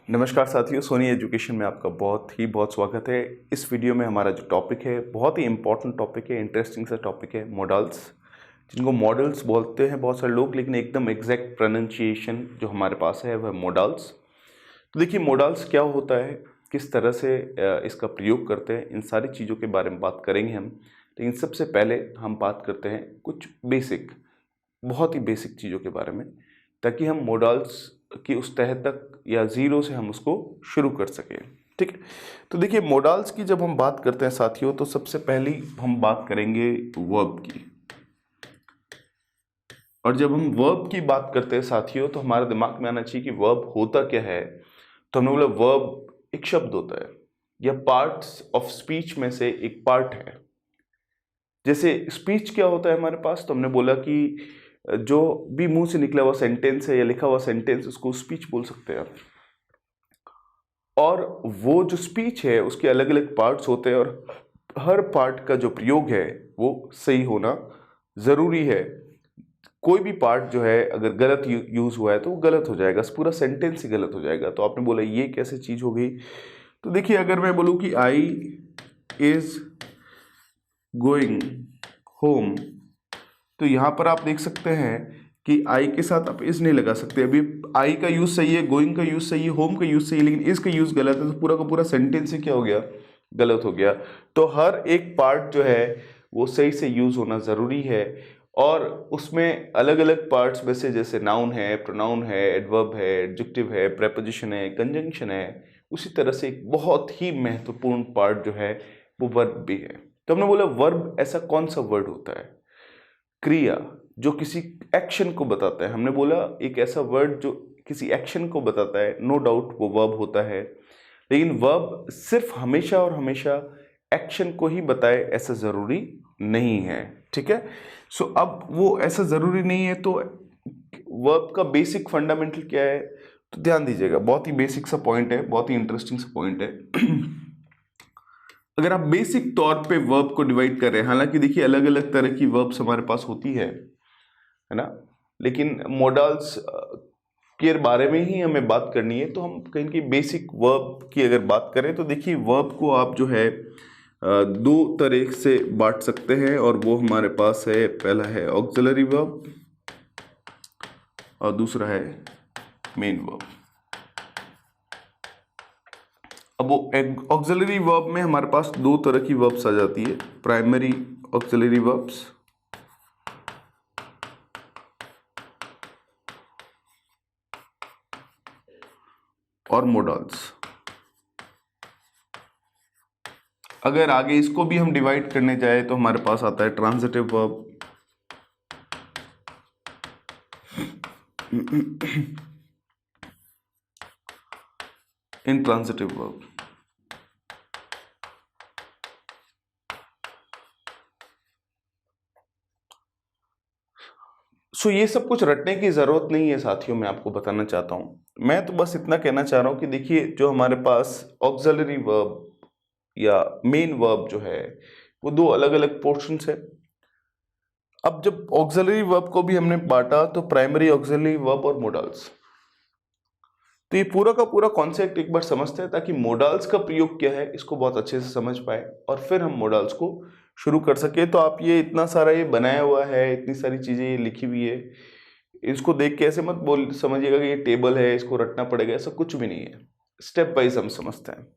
नमस्कार साथियों, सोनी एजुकेशन में आपका बहुत स्वागत है। इस वीडियो में हमारा जो टॉपिक है बहुत ही इंपॉर्टेंट टॉपिक है, इंटरेस्टिंग सा टॉपिक है, मॉडल्स, जिनको मॉडल्स बोलते हैं बहुत सारे लोग, लेकिन एकदम एग्जैक्ट प्रोनाउंसिएशन जो हमारे पास है वह मॉडल्स। तो देखिए मॉडल्स क्या होता है, किस तरह से इसका प्रयोग करते हैं, इन सारी चीज़ों के बारे में बात करेंगे हम। लेकिन सबसे पहले हम बात करते हैं कुछ बेसिक, बहुत ही बेसिक चीज़ों के बारे में, ताकि हम मॉडल्स की उस तह तक या ज़ीरो से हम उसको शुरू कर सकें। ठीक है, तो देखिए मॉडल्स की जब हम बात करते हैं साथियों, तो सबसे पहली हम बात करेंगे वर्ब की। और जब हम वर्ब की बात करते हैं साथियों, तो हमारे दिमाग में आना चाहिए कि वर्ब होता क्या है। तो हमने बोला वर्ब एक शब्द होता है या पार्ट्स ऑफ स्पीच में से एक पार्ट है। जैसे स्पीच क्या होता है हमारे पास, तो हमने बोला कि जो भी मुंह से निकला हुआ सेंटेंस है या लिखा हुआ सेंटेंस, उसको स्पीच बोल सकते हैं आप। और वो जो स्पीच है उसके अलग अलग पार्ट्स होते हैं, और हर पार्ट का जो प्रयोग है वो सही होना ज़रूरी है। कोई भी पार्ट जो है अगर गलत यूज़ हुआ है तो वो गलत हो जाएगा, पूरा सेंटेंस ही गलत हो जाएगा। तो आपने बोला ये कैसे चीज़ हो गई, तो देखिए अगर मैं बोलूँ कि आई इज़ गोइंग होम, तो यहाँ पर आप देख सकते हैं कि आई के साथ आप इज नहीं लगा सकते। अभी आई का यूज़ सही है, गोइंग का यूज़ सही है, होम का यूज़ सही है, लेकिन इज का यूज़ गलत है, तो पूरा का पूरा सेंटेंस ही क्या हो गया, गलत हो गया। तो हर एक पार्ट जो है वो सही से यूज़ होना ज़रूरी है। और उसमें अलग अलग पार्ट्स में से, जैसे नाउन है, प्रोनाउन है, एडवर्ब है, एडजेक्टिव है, प्रेपोजिशन है, कंजंक्शन है, उसी तरह से एक बहुत ही महत्वपूर्ण पार्ट जो है वो वर्ब भी है। तो हमने बोला वर्ब ऐसा कौन सा वर्ड होता है, क्रिया जो किसी एक्शन को बताता है। हमने बोला एक ऐसा वर्ड जो किसी एक्शन को बताता है, नो डाउट वो वर्ब होता है। लेकिन वर्ब सिर्फ हमेशा और हमेशा एक्शन को ही बताए ऐसा ज़रूरी नहीं है। ठीक है, सो अब वो ऐसा ज़रूरी नहीं है, तो वर्ब का बेसिक फंडामेंटल क्या है, तो ध्यान दीजिएगा, बहुत ही बेसिक सा पॉइंट है, बहुत ही इंटरेस्टिंग सा पॉइंट है। अगर आप बेसिक तौर पे वर्ब को डिवाइड कर रहे हैं, हालांकि देखिए अलग अलग तरह की वर्ब्स हमारे पास होती है ना, लेकिन मॉडल्स के बारे में ही हमें बात करनी है, तो हम कहीं की बेसिक वर्ब की अगर बात करें, तो देखिए वर्ब को आप जो है दो तरह से बांट सकते हैं, और वो हमारे पास है, पहला है ऑक्सिलरी वर्ब और दूसरा है मेन वर्ब। अब वो ऑक्सिलरी वर्ब में हमारे पास दो तरह की वर्ब्स आ जाती है, प्राइमरी ऑक्सिलरी वर्ब्स और मॉडल्स। अगर आगे इसको भी हम डिवाइड करने जाए तो हमारे पास आता है ट्रांजिटिव वर्ब, इंट्रांजिटिव वर्ब। सो ये सब कुछ रटने की ज़रूरत नहीं है साथियों, मैं आपको बताना चाहता हूँ। मैं तो बस इतना कहना चाह रहा हूँ कि देखिए जो हमारे पास ऑक्सिलरी वर्ब या मेन वर्ब जो है वो दो अलग अलग पोर्शंस है। अब जब ऑक्सिलरी वर्ब को भी हमने बांटा, तो प्राइमरी ऑक्सिलरी वर्ब और मॉडल्स, तो ये पूरा का पूरा कॉन्सेप्ट एक बार समझते हैं, ताकि मॉडल्स का प्रयोग क्या है इसको बहुत अच्छे से समझ पाए और फिर हम मॉडल्स को शुरू कर सके। तो आप ये इतना सारा ये बनाया हुआ है, इतनी सारी चीज़ें ये लिखी हुई है, इसको देख के ऐसे मत बोल समझिएगा कि ये टेबल है इसको रटना पड़ेगा, ऐसा कुछ भी नहीं है। स्टेप वाइज हम समझते हैं।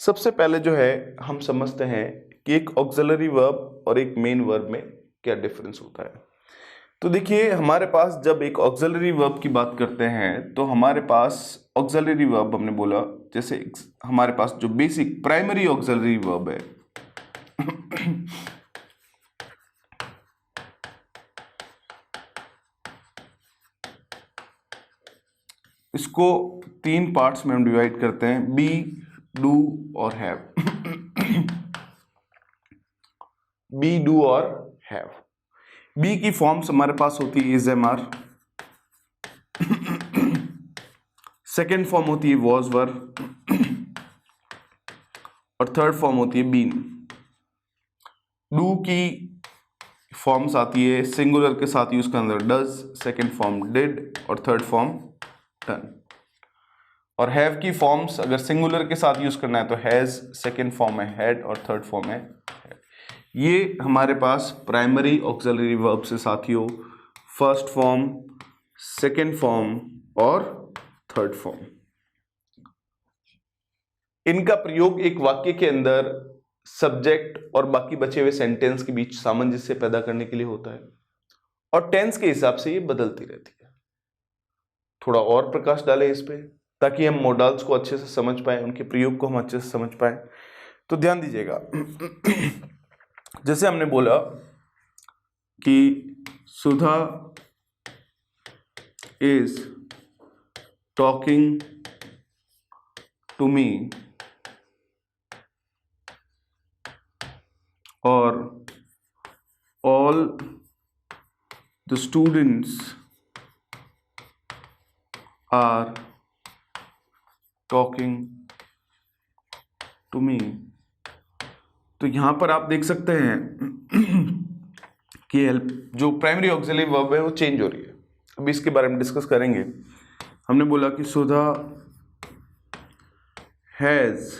सबसे पहले जो है हम समझते हैं कि एक ऑक्सिलरी वर्ब और एक मेन वर्ब में क्या डिफरेंस होता है। तो देखिए हमारे पास जब एक ऑक्सिलरी वर्ब की बात करते हैं, तो हमारे पास ऑक्सिलरी वर्ब हमने बोला, जैसे हमारे पास जो बेसिक प्राइमरी ऑक्सिलरी वर्ब है इसको तीन पार्ट्स में हम डिवाइड करते हैं, बी, डू और हैव। बी, डू और हैव। बी की फॉर्म्स हमारे पास होती है is, am, are. Second form होती है वॉज, वर, और थर्ड फॉर्म होती है बीन। डू की फॉर्म्स आती है सिंगुलर के साथ ही, उसके अंदर डज, सेकेंड फॉर्म डिड और थर्ड फॉर्म डन। और हैव की फॉर्म्स अगर सिंगुलर के साथ यूज करना है तो हैज, सेकंड फॉर्म है हैड और थर्ड फॉर्म है had। ये हमारे पास प्राइमरी ऑक्सिलरी वर्ब से साथियों फर्स्ट फॉर्म, सेकंड फॉर्म और थर्ड फॉर्म, इनका प्रयोग एक वाक्य के अंदर सब्जेक्ट और बाकी बचे हुए सेंटेंस के बीच सामंजस्य पैदा करने के लिए होता है और टेंस के हिसाब से ये बदलती रहती है। थोड़ा और प्रकाश डालें इस पे ताकि हम मॉडल्स को अच्छे से समझ पाए, उनके प्रयोग को हम अच्छे से समझ पाए। तो ध्यान दीजिएगा, जैसे हमने बोला कि Sudha is talking to me और all the students are talking to me. तो यहां पर आप देख सकते हैं कि हेल्प जो प्राइमरी ऑक्सिलरी वर्ब है वो चेंज हो रही है। अभी इसके बारे में डिस्कस करेंगे। हमने बोला कि Sudha has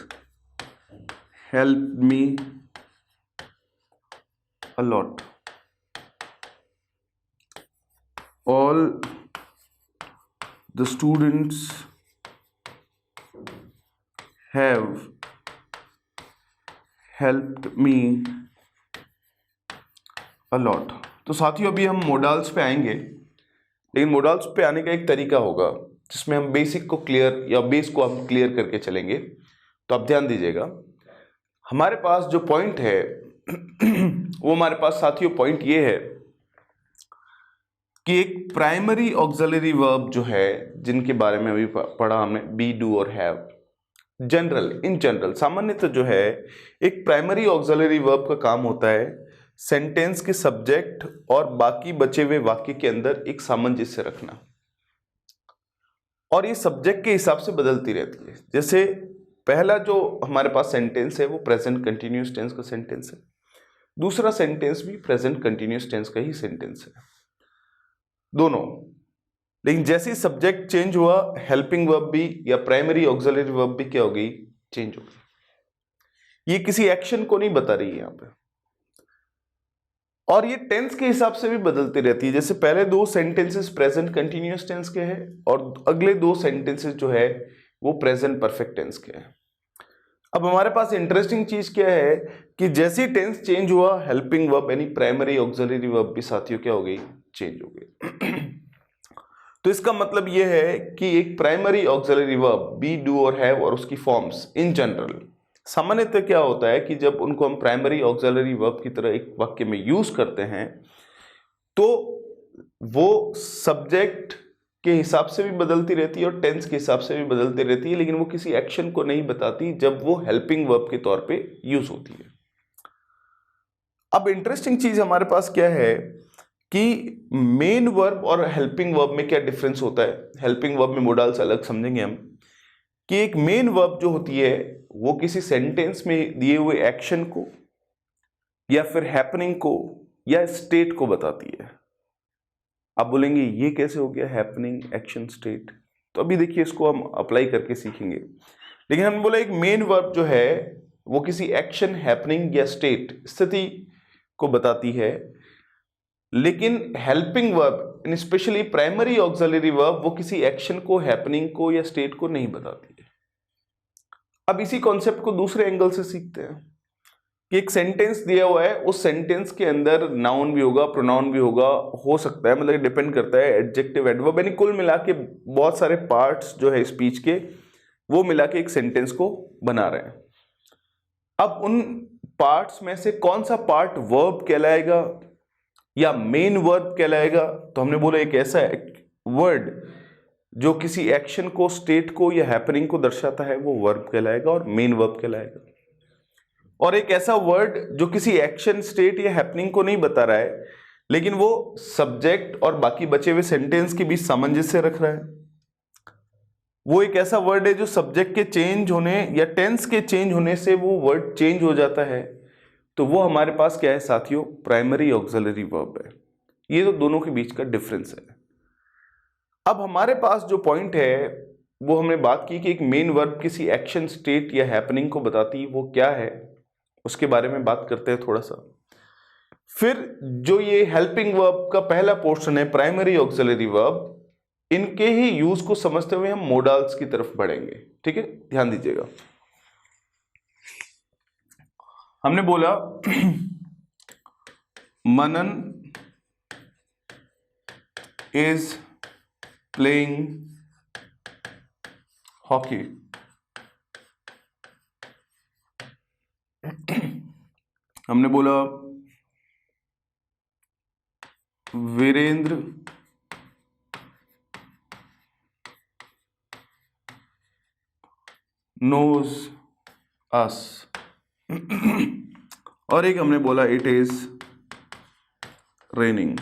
help me a lot. All the students have helped me a lot. तो साथियों अभी हम मॉडल्स पे आएंगे, लेकिन मॉडल्स पे आने का एक तरीका होगा जिसमें हम बेसिक को क्लियर या बेस को हम क्लियर करके चलेंगे। तो आप ध्यान दीजिएगा, हमारे पास जो पॉइंट है वो हमारे पास साथियों पॉइंट ये है कि एक प्राइमरी ऑक्सिलरी वर्ब जो है जिनके बारे में अभी पढ़ा हमने, बी, डू और हैव, इन जनरल सामान्यतः जो है एक प्राइमरी ऑक्सिलरी वर्ब का काम होता है सेंटेंस के सब्जेक्ट और बाकी बचे हुए वाक्य के अंदर एक सामंजस्य रखना, और ये सब्जेक्ट के हिसाब से बदलती रहती है। जैसे पहला जो हमारे पास सेंटेंस है वो प्रेजेंट कंटिन्यूअस टेंस का सेंटेंस है, दूसरा सेंटेंस भी प्रेजेंट कंटिन्यूअस टेंस का ही सेंटेंस है, दोनों। लेकिन जैसे ही सब्जेक्ट चेंज हुआ, हेल्पिंग वर्ब भी या प्राइमरी ऑक्सिलरी वर्ब भी क्या हो गई, चेंज हो गई। ये किसी एक्शन को नहीं बता रही है यहां पे, और ये टेंस के हिसाब से भी बदलती रहती है। जैसे पहले दो सेंटेंसेस प्रेजेंट कंटिन्यूअस टेंस के हैं और अगले दो सेंटेंसेस जो है वो प्रेजेंट परफेक्ट टेंस के हैं। अब हमारे पास इंटरेस्टिंग चीज क्या है कि जैसे ही टेंस चेंज हुआ, हेल्पिंग वर्ब यानी प्राइमरी ऑक्सिलरी वर्ब भी साथियों क्या हो गई, चेंज हो गई। तो इसका मतलब यह है कि एक primary auxiliary verb B, do और हैव और उसकी फॉर्म्स इन जनरल सामान्यतः क्या होता है कि जब उनको हम प्राइमरी ऑक्सिलरी वर्ब की तरह एक वाक्य में यूज करते हैं तो वो सब्जेक्ट के हिसाब से भी बदलती रहती है और टेंस के हिसाब से भी बदलती रहती है, लेकिन वो किसी एक्शन को नहीं बताती जब वो हेल्पिंग वर्ब के तौर पे यूज होती है। अब इंटरेस्टिंग चीज हमारे पास क्या है कि मेन वर्ब और हेल्पिंग वर्ब में क्या डिफरेंस होता है। हेल्पिंग वर्ब में मॉडल्स अलग समझेंगे हम कि एक मेन वर्ब जो होती है वो किसी सेंटेंस में दिए हुए एक्शन को या फिर हैपनिंग को या स्टेट को बताती है। आप बोलेंगे ये कैसे हो गया हैपनिंग, एक्शन, स्टेट? तो अभी देखिए इसको हम अप्लाई करके सीखेंगे। लेकिन हमने बोला एक मेन वर्ब जो है वो किसी एक्शन, हैपनिंग या स्टेट, स्थिति को बताती है, लेकिन helping verb specially primary auxiliary verb वो किसी एक्शन को, हैपनिंग को या स्टेट को नहीं बताती है। अब इसी कॉन्सेप्ट को दूसरे एंगल से सीखते हैं कि एक सेंटेंस दिया हुआ है, उस सेंटेंस के अंदर नाउन भी होगा, प्रोनाउन भी होगा, हो सकता है, मतलब डिपेंड करता है, एडजेक्टिव, एडवर्ब, यानी कुल मिला के बहुत सारे पार्ट्स जो है स्पीच के वो मिला के एक सेंटेंस को बना रहे हैं। अब उन पार्ट्स में से कौन सा पार्ट वर्ब कहलाएगा या मेन वर्ब कहलाएगा? तो हमने बोला एक ऐसा वर्ड जो किसी एक्शन को, स्टेट को या हैपनिंग को दर्शाता है वो वर्ब कहलाएगा और मेन वर्ब कहलाएगा, और एक ऐसा वर्ड जो किसी एक्शन, स्टेट या हैपनिंग को नहीं बता रहा है लेकिन वो सब्जेक्ट और बाकी बचे हुए सेंटेंस के बीच सामंजस्य रख रहा है, वो एक ऐसा वर्ड है जो सब्जेक्ट के चेंज होने या टेंस के चेंज होने से वो वर्ड चेंज हो जाता है, तो वो हमारे पास क्या है साथियों, प्राइमरी ऑक्सिलरी वर्ब है। ये तो दोनों के बीच का डिफरेंस है। अब हमारे पास जो पॉइंट है वो हमने बात की कि एक मेन वर्ब किसी एक्शन, स्टेट या हैपनिंग को बताती, वो क्या है उसके बारे में बात करते हैं थोड़ा सा। फिर जो ये हेल्पिंग वर्ब का पहला पोर्शन है, प्राइमरी ऑक्सिलरी वर्ब, इनके ही यूज को समझते हुए हम मोडाल्स की तरफ बढ़ेंगे। ठीक है, ध्यान दीजिएगा। हमने बोला मनन इज प्लेइंग हॉकी। हमने बोला वीरेंद्र नोज अस। और एक हमने बोला इट इज रेनिंग।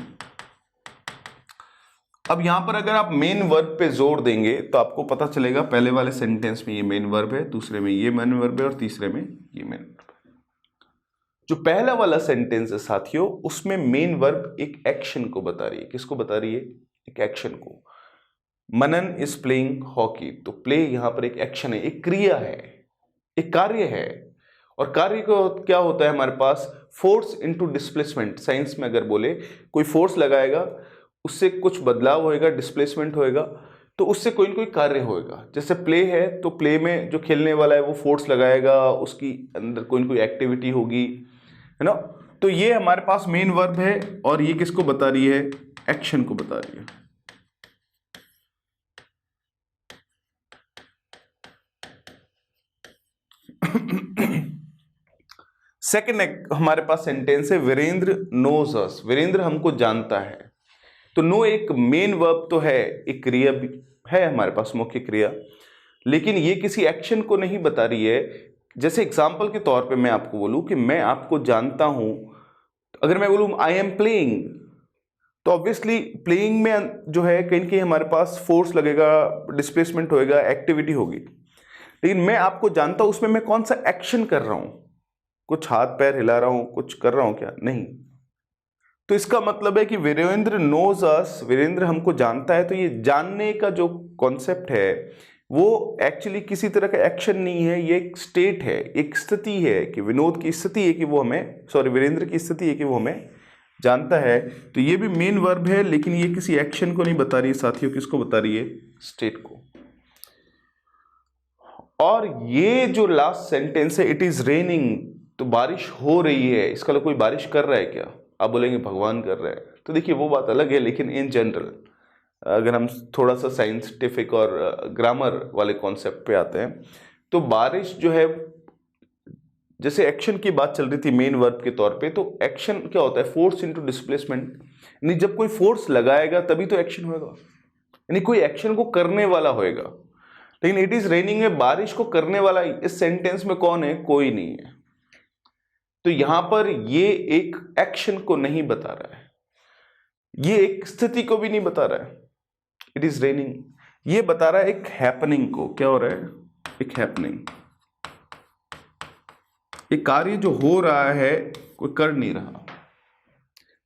अब यहां पर अगर आप मेन वर्ब पे जोर देंगे तो आपको पता चलेगा पहले वाले सेंटेंस में ये मेन वर्ब है, दूसरे में ये मेन वर्ब है और तीसरे में ये मेन वर्ब है। जो पहला वाला सेंटेंस है साथियों, उसमें मेन वर्ब एक एक्शन को बता रही है। किसको बता रही है? एक एक्शन को। मनन इज प्लेइंग हॉकी, तो प्ले यहां पर एक एक्शन है, एक क्रिया है, एक कार्य है। और कार्य को क्या होता है हमारे पास? Force into displacement. साइंस में अगर बोले कोई फोर्स लगाएगा, उससे कुछ बदलाव होएगा, डिस्प्लेसमेंट होएगा, तो उससे कोई ना कोई कार्य होएगा। जैसे प्ले है तो प्ले में जो खेलने वाला है वो फोर्स लगाएगा, उसकी अंदर कोई ना कोई एक्टिविटी होगी, है ना। तो ये हमारे पास मेन वर्ब है और ये किसको बता रही है? एक्शन को बता रही है। सेकंड हमारे पास सेंटेंस है वीरेंद्र नोज अस। वीरेंद्र हमको जानता है। तो नो एक मेन वर्ब तो है, एक क्रिया भी है हमारे पास, मुख्य क्रिया, लेकिन ये किसी एक्शन को नहीं बता रही है। जैसे एग्जांपल के तौर पे मैं आपको बोलूं कि मैं आपको जानता हूं, अगर मैं बोलूं आई एम प्लेइंग, तो ऑब्वियसली प्लेइंग में जो है कहीं कहीं हमारे पास फोर्स लगेगा, डिस्प्लेसमेंट होएगा, एक्टिविटी होगी। लेकिन मैं आपको जानता हूं, उसमें मैं कौन सा एक्शन कर रहा हूं? कुछ हाथ पैर हिला रहा हूं, कुछ कर रहा हूं क्या? नहीं। तो इसका मतलब है कि वीरेंद्र नोज अस, वीरेंद्र हमको जानता है। तो ये जानने का जो कॉन्सेप्ट है वो एक्चुअली किसी तरह का एक्शन नहीं है, ये एक स्टेट है, एक स्थिति है कि विनोद की स्थिति है कि वो हमें, सॉरी वीरेंद्र की स्थिति है कि वो हमें जानता है। तो ये भी मेन वर्ब है, लेकिन ये किसी एक्शन को नहीं बता रही है साथियों। किसको बता रही है? स्टेट को। और ये जो लास्ट सेंटेंस है, इट इज रेनिंग, तो बारिश हो रही है, इसका कोई बारिश कर रहा है क्या? आप बोलेंगे भगवान कर रहे हैं, तो देखिए वो बात अलग है। लेकिन इन जनरल अगर हम थोड़ा सा साइंटिफिक और ग्रामर वाले कॉन्सेप्ट पे आते हैं, तो बारिश जो है, जैसे एक्शन की बात चल रही थी मेन वर्ब के तौर पे, तो एक्शन क्या होता है? Force into displacement. यानी जब कोई फोर्स लगाएगा तभी तो एक्शन होगा, यानी कोई एक्शन को करने वाला होएगा। लेकिन इट इज रेनिंग में बारिश को करने वाला इस सेंटेंस में कौन है? कोई नहीं है। तो यहां पर ये एक एक्शन को नहीं बता रहा है, ये एक स्थिति को भी नहीं बता रहा है। इट इज रेनिंग ये बता रहा है एक हैपनिंग को। क्या हो रहा है? एक हैपनिंग, एक कार्य जो हो रहा है, कोई कर नहीं रहा।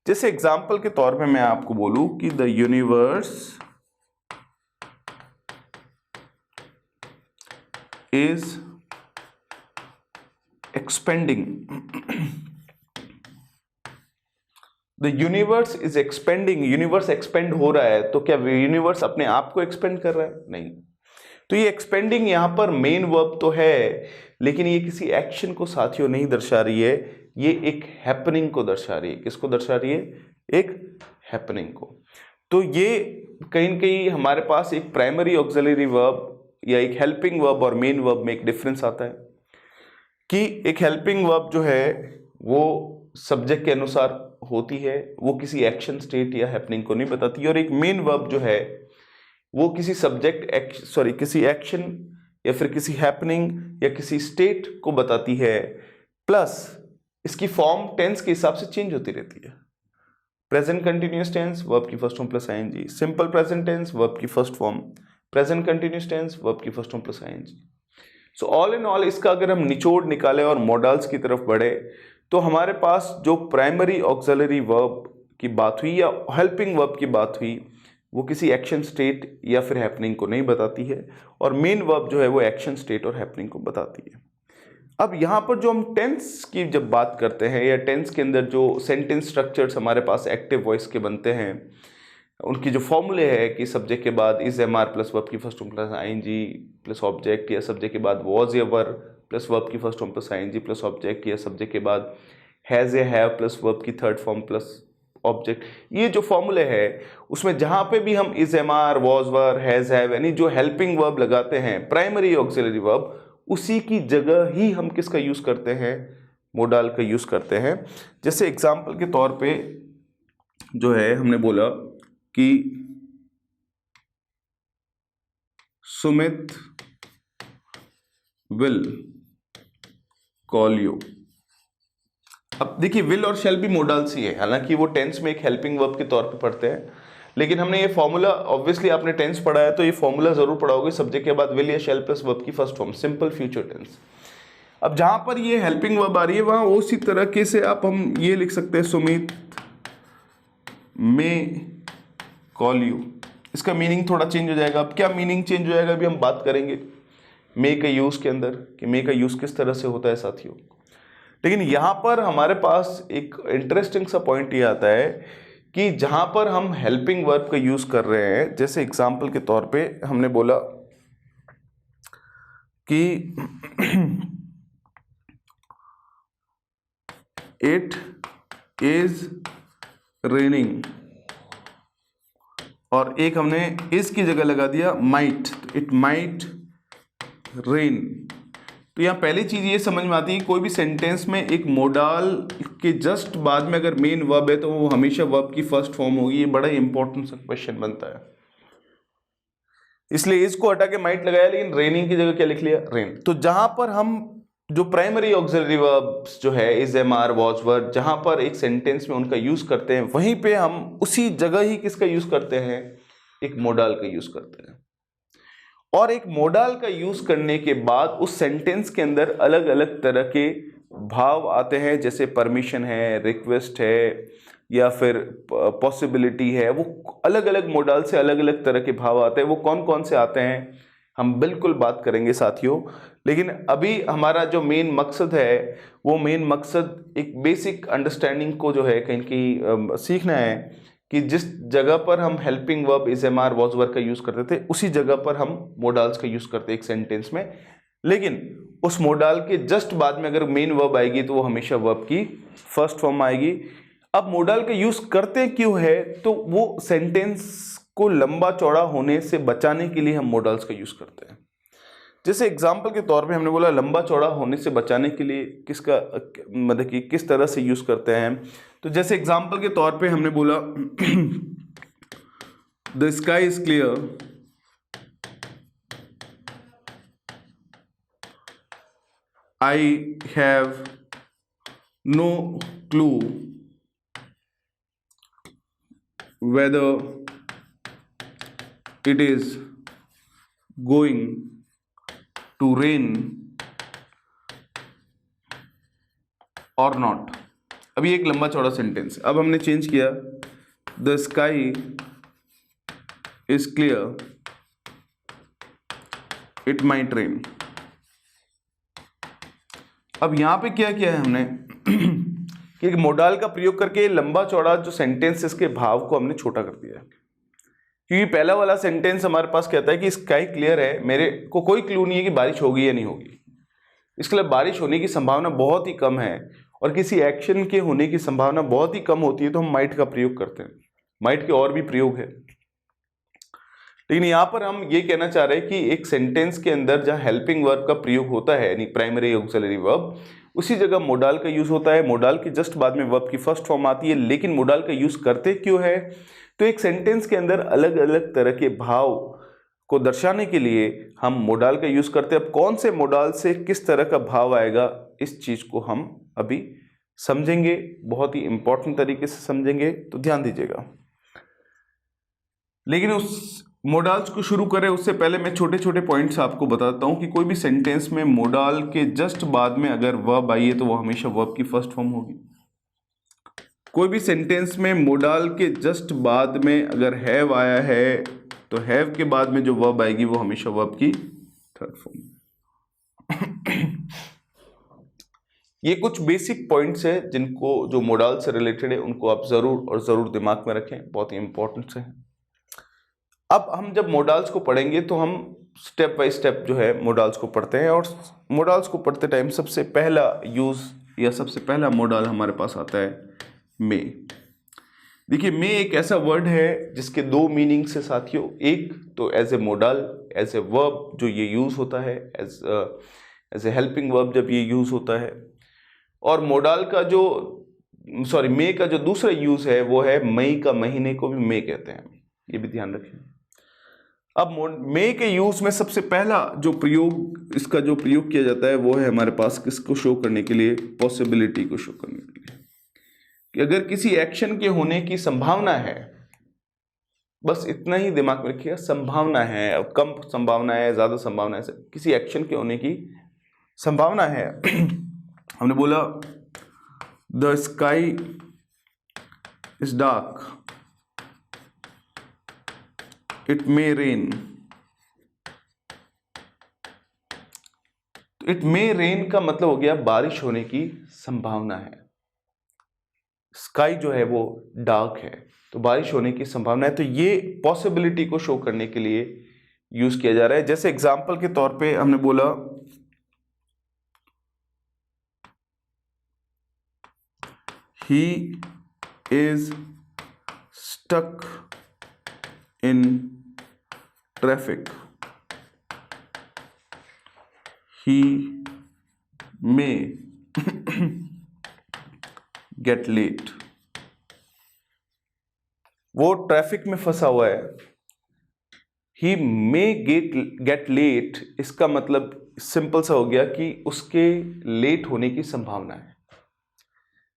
जैसे एग्जाम्पल के तौर पे मैं आपको बोलूं कि the universe is expanding, the universe is expanding, universe expand हो रहा है। तो क्या यूनिवर्स अपने आप को एक्सपेंड कर रहा है? नहीं। तो ये एक्सपेंडिंग यहां पर मेन वर्ब तो है, लेकिन ये किसी एक्शन को साथियों नहीं दर्शा रही है, ये एक हैपनिंग को दर्शा रही है। किसको दर्शा रही है? एक हैपनिंग को। तो ये कहीं न कहीं हमारे पास एक प्राइमरी ऑक्सिलरी वर्ब या एक हेल्पिंग वर्ब और मेन वर्ब में एक डिफरेंस आता है कि एक हेल्पिंग वर्ब जो है वो सब्जेक्ट के अनुसार होती है, वो किसी एक्शन, स्टेट या हैपनिंग को नहीं बताती। और एक मेन वर्ब जो है वो किसी सब्जेक्ट, किसी एक्शन या फिर किसी हैपनिंग या किसी स्टेट को बताती है। प्लस इसकी फॉर्म टेंस के हिसाब से चेंज होती रहती है। प्रेजेंट कंटिन्यूअस टेंस, वर्ब की first form plus ING. Simple present tense, verb की first form. Present continuous tense, verb की first form plus ING. So all in all इसका अगर हम निचोड़ निकालें और मॉडल्स की तरफ बढ़े, तो हमारे पास जो प्राइमरी ऑक्सिलरी वर्ब की बात हुई या हेल्पिंग वर्ब की बात हुई, वो किसी एक्शन स्टेट या फिर हैपनिंग को नहीं बताती है, और मेन वर्ब जो है वो एक्शन स्टेट और हैपनिंग को बताती है। अब यहाँ पर जो हम टेंस की जब बात करते हैं या टेंस के अंदर जो सेंटेंस स्ट्रक्चर्स हमारे पास एक्टिव वॉइस के बनते हैं, उनकी जो फॉर्मूले है कि सब्जेक्ट के बाद is am are plus verb की first form plus ING plus object, या सब्जेक्ट के बाद वॉज या वर प्लस वर्ब की first form plus ING plus object, या सब्जेक्ट के बाद हैज़ या हैव प्लस वर्ब की थर्ड फॉर्म प्लस ऑब्जेक्ट। ये जो फॉर्मूले है उसमें जहाँ पे भी हम is am are was were has have यानी जो हेल्पिंग वर्ब लगाते हैं, प्राइमरी ऑक्सिलरी वर्ब, उसी की जगह ही हम किसका यूज़ करते हैं, मोडाल का यूज़ करते हैं। जैसे एग्जाम्पल के तौर पे जो है हमने बोला कि सुमित विल कॉल यू। अब देखिए विल और शैल भी मोडाल्स ही है, हालांकि वो टेंस में एक हेल्पिंग वर्ब के तौर पे पढ़ते हैं, लेकिन हमने ये फॉर्मूला, ऑब्वियसली आपने टेंस पढ़ा है तो ये फॉर्मूला जरूर पढ़ा होगा, सब्जेक्ट के बाद विल या शैल प्लस वर्ब की first form, simple future tense. अब जहां पर ये हेल्पिंग वर्ब आ रही है वहां उसी तरीके से आप हम ये लिख सकते हैं सुमित मे कॉल यू। इसका मीनिंग थोड़ा चेंज हो जाएगा। अब क्या मीनिंग चेंज हो जाएगा अभी हम बात करेंगे मे का यूज के अंदर कि मे का यूज किस तरह से होता है साथियों। लेकिन यहां पर हमारे पास एक इंटरेस्टिंग सा पॉइंट ये आता है कि जहां पर हम हेल्पिंग वर्ब का यूज कर रहे हैं, जैसे एग्जाम्पल के तौर पे हमने बोला कि इट इज रेनिंग, और एक हमने इस की जगह लगा दिया माइट, इट माइट रेन। तो यहाँ पहली चीज ये समझ में आती है कोई भी सेंटेंस में एक मोडाल के जस्ट बाद में अगर मेन वर्ब है तो वो हमेशा वर्ब की फर्स्ट फॉर्म होगी। ये बड़ा इंपॉर्टेंट सा क्वेश्चन बनता है, इसलिए इसको हटा के माइट लगाया, लेकिन रेनिंग की जगह क्या लिख लिया, रेन। तो जहां पर हम जो प्राइमरी ऑक्सिलरी वर्ब्स जो है is am are was were, जहां पर एक सेंटेंस में उनका यूज करते हैं, वहीं पे हम उसी जगह ही किसका यूज करते हैं, एक मोडाल का यूज करते हैं। और एक मोडाल का यूज करने के बाद उस सेंटेंस के अंदर अलग अलग तरह के भाव आते हैं, जैसे परमिशन है, रिक्वेस्ट है, या फिर पॉसिबिलिटी है। वो अलग अलग मोडाल से अलग अलग तरह के भाव आते हैं। वो कौन कौन से आते हैं हम बिल्कुल बात करेंगे साथियों, लेकिन अभी हमारा जो मेन मकसद है वो मेन मकसद एक बेसिक अंडरस्टैंडिंग को जो है कहीं की सीखना है कि जिस जगह पर हम helping verb is am are was were का यूज करते थे उसी जगह पर हम मोडाल्स का यूज करते हैं एक सेंटेंस में, लेकिन उस मोडाल के जस्ट बाद में अगर मेन वर्ब आएगी तो वो हमेशा वर्ब की फर्स्ट फॉर्म आएगी। अब मोडाल का यूज करते क्यों है, तो वो सेंटेंस को लंबा चौड़ा होने से बचाने के लिए हम मोडाल्स का यूज करते हैं। जैसे एग्जाम्पल के तौर पे हमने बोला लंबा चौड़ा होने से बचाने के लिए किसका मतलब कि किस तरह से यूज करते हैं, तो जैसे एग्जाम्पल के तौर पे हमने बोला the sky is clear, I have no clue whether it is going to rain और नॉट। अभी एक लंबा चौड़ा सेंटेंस, अब हमने चेंज किया the sky is clear, it might rain. अब यहां पे क्या किया है हमने कि एक मोडाल का प्रयोग करके लंबा चौड़ा जो सेंटेंस इसके भाव को हमने छोटा कर दिया है, क्योंकि पहला वाला सेंटेंस हमारे पास कहता है कि स्काई क्लियर है, मेरे को कोई क्लू नहीं है कि बारिश होगी या नहीं होगी। इसके लिए बारिश होने की संभावना बहुत ही कम है और किसी एक्शन के होने की संभावना बहुत ही कम होती है, तो हम माइट का प्रयोग करते हैं। माइट के और भी प्रयोग है, लेकिन यहां पर हम ये कहना चाह रहे हैं कि एक सेंटेंस के अंदर जहां हेल्पिंग वर्ब का प्रयोग होता है यानी प्राइमरी ऑक्सिलरी वर्ब, उसी जगह मोडाल का यूज होता है। मोडाल के जस्ट बाद में वर्ब की फर्स्ट फॉर्म आती है, लेकिन मोडाल का यूज करते क्यों है, तो एक सेंटेंस के अंदर अलग अलग तरह के भाव को दर्शाने के लिए हम मोडाल का यूज करते हैं। अब कौन से मोडाल से किस तरह का भाव आएगा, इस चीज को हम अभी समझेंगे, बहुत ही इंपॉर्टेंट तरीके से समझेंगे, तो ध्यान दीजिएगा। लेकिन उस मोडाल्स को शुरू करें उससे पहले मैं छोटे छोटे पॉइंट्स आपको बताता हूं कि कोई भी सेंटेंस में मोडाल के जस्ट बाद में अगर वर्ब आई है तो वो हमेशा वर्ब की फर्स्ट फॉर्म होगी। कोई भी सेंटेंस में मोडाल के जस्ट बाद में अगर हैव आया है तो हैव के बाद में जो वर्ब आएगी वो हमेशा वर्ब की थर्ड फॉर्म। ये कुछ बेसिक पॉइंट्स है जिनको जो मोडाल से रिलेटेड है उनको आप जरूर और जरूर दिमाग में रखें, बहुत ही इंपॉर्टेंट से है। अब हम जब मोडाल्स को पढ़ेंगे तो हम स्टेप बाय स्टेप जो है मोडाल्स को पढ़ते हैं, और मोडाल्स को पढ़ते टाइम सबसे पहला यूज या सबसे पहला मोडाल हमारे पास आता है मे। देखिए मे एक ऐसा वर्ड है जिसके दो मीनिंग से साथियों, एक तो as a modal, as a verb जो ये यूज होता है, एज ए हेल्पिंग वर्ब जब ये यूज होता है, और मोडाल का जो मे का जो दूसरा यूज है वो है मई का महीने को भी मे कहते हैं, ये भी ध्यान रखें। अब मे के यूज में सबसे पहला जो प्रयोग, इसका जो प्रयोग किया जाता है वो है हमारे पास किसको शो करने के लिए, पॉसिबिलिटी को शो करने के लिए, कि अगर किसी एक्शन के होने की संभावना है, बस इतना ही दिमाग में रखिएगा, संभावना है, अब कम संभावना है ज्यादा संभावना है, किसी एक्शन के होने की संभावना है। हमने बोला the sky is dark, it may rain. It may rain का मतलब हो गया बारिश होने की संभावना है। स्काई जो है वो डार्क है तो बारिश होने की संभावना है, तो ये पॉसिबिलिटी को शो करने के लिए यूज किया जा रहा है। जैसे एग्जांपल के तौर पे हमने बोला he is stuck in traffic, he may get late। वो ट्रैफिक में फंसा हुआ है, he may get late, इसका मतलब सिंपल सा हो गया कि उसके लेट होने की संभावना है।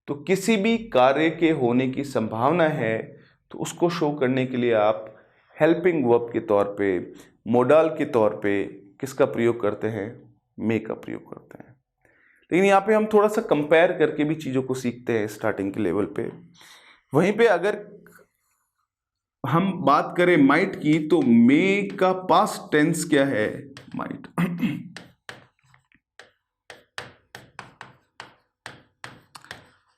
तो किसी भी कार्य के होने की संभावना है तो उसको शो करने के लिए आप हेल्पिंग वर्ब के तौर पे, मोडाल के तौर पे किसका प्रयोग करते हैं, मे का प्रयोग करते हैं। लेकिन यहाँ पे हम थोड़ा सा कंपेयर करके भी चीज़ों को सीखते हैं स्टार्टिंग के लेवल पे। वहीं पे अगर हम बात करें माइट की तो मे का पास्ट टेंस क्या है, माइट।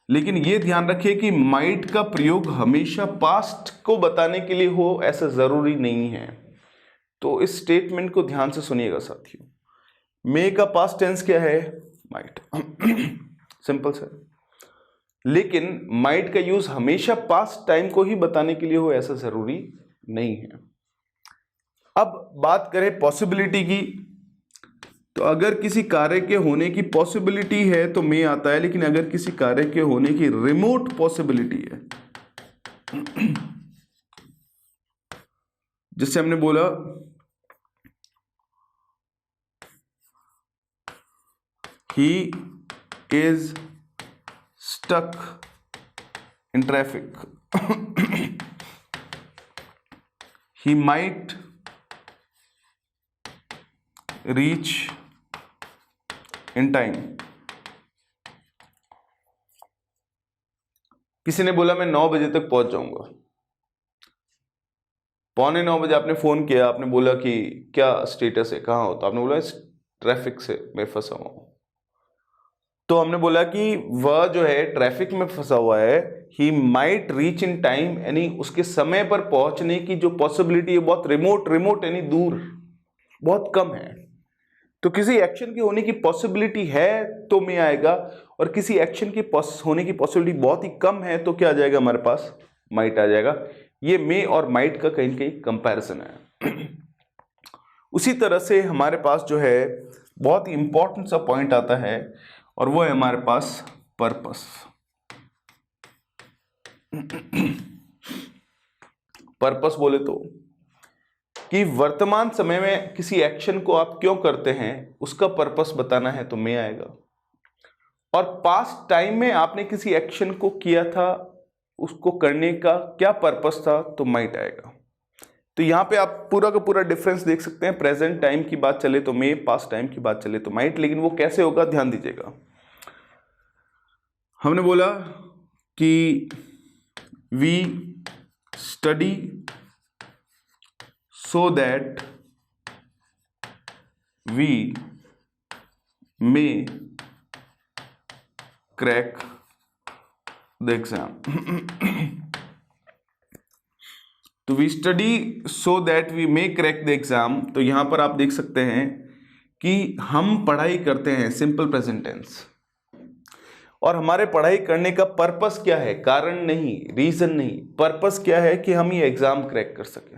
लेकिन ये ध्यान रखिए कि माइट का प्रयोग हमेशा पास्ट को बताने के लिए हो ऐसा जरूरी नहीं है, तो इस स्टेटमेंट को ध्यान से सुनिएगा साथियों। मे का पास्ट टेंस क्या है, माइट। सिंपल सा। लेकिन माइट का यूज हमेशा पास्ट टाइम को ही बताने के लिए हो ऐसा जरूरी नहीं है। अब बात करें पॉसिबिलिटी की, तो अगर किसी कार्य के होने की पॉसिबिलिटी है तो मे आता है, लेकिन अगर किसी कार्य के होने की रिमोट पॉसिबिलिटी है, जिससे हमने बोला he is stuck in traffic, he might reach in time। किसी ने बोला मैं 9 बजे तक पहुंच जाऊंगा, 8:45 बजे आपने फोन किया, आपने बोला कि क्या स्टेटस है, कहाँ हो, तो आपने बोला इस ट्रैफिक से मैं फंसा हुआ हूं। तो हमने बोला कि वह जो है ट्रैफिक में फंसा हुआ है, he might reach in time, यानी उसके समय पर पहुंचने की जो पॉसिबिलिटी है बहुत रिमोट यानी दूर, बहुत कम है। तो किसी एक्शन के होने की पॉसिबिलिटी है तो में आएगा, और किसी एक्शन की होने की पॉसिबिलिटी बहुत ही कम है तो क्या आ जाएगा हमारे पास, माइट आ जाएगा। ये मे और माइट का कहीं कहीं कंपैरिजन है। उसी तरह से हमारे पास जो है बहुत ही इंपॉर्टेंट सा पॉइंट आता है, और वो है हमारे पास पर्पस। पर्पस बोले तो कि वर्तमान समय में किसी एक्शन को आप क्यों करते हैं उसका पर्पस बताना है तो मे आएगा, और पास्ट टाइम में आपने किसी एक्शन को किया था उसको करने का क्या पर्पस था तो माइट आएगा। तो यहां पे आप पूरा का पूरा डिफरेंस देख सकते हैं। प्रेजेंट टाइम की बात चले तो मे, पास्ट टाइम की बात चले तो माइट, लेकिन वो कैसे होगा ध्यान दीजिएगा। हमने बोला कि we study so that we may crack the exam. तो we study so that we may crack the exam, तो यहां पर आप देख सकते हैं कि हम पढ़ाई करते हैं, सिंपल प्रेजेंट टेंस। और हमारे पढ़ाई करने का पर्पस क्या है? कारण नहीं, रीजन नहीं, पर्पस क्या है कि हम ये एग्जाम क्रैक कर सकें।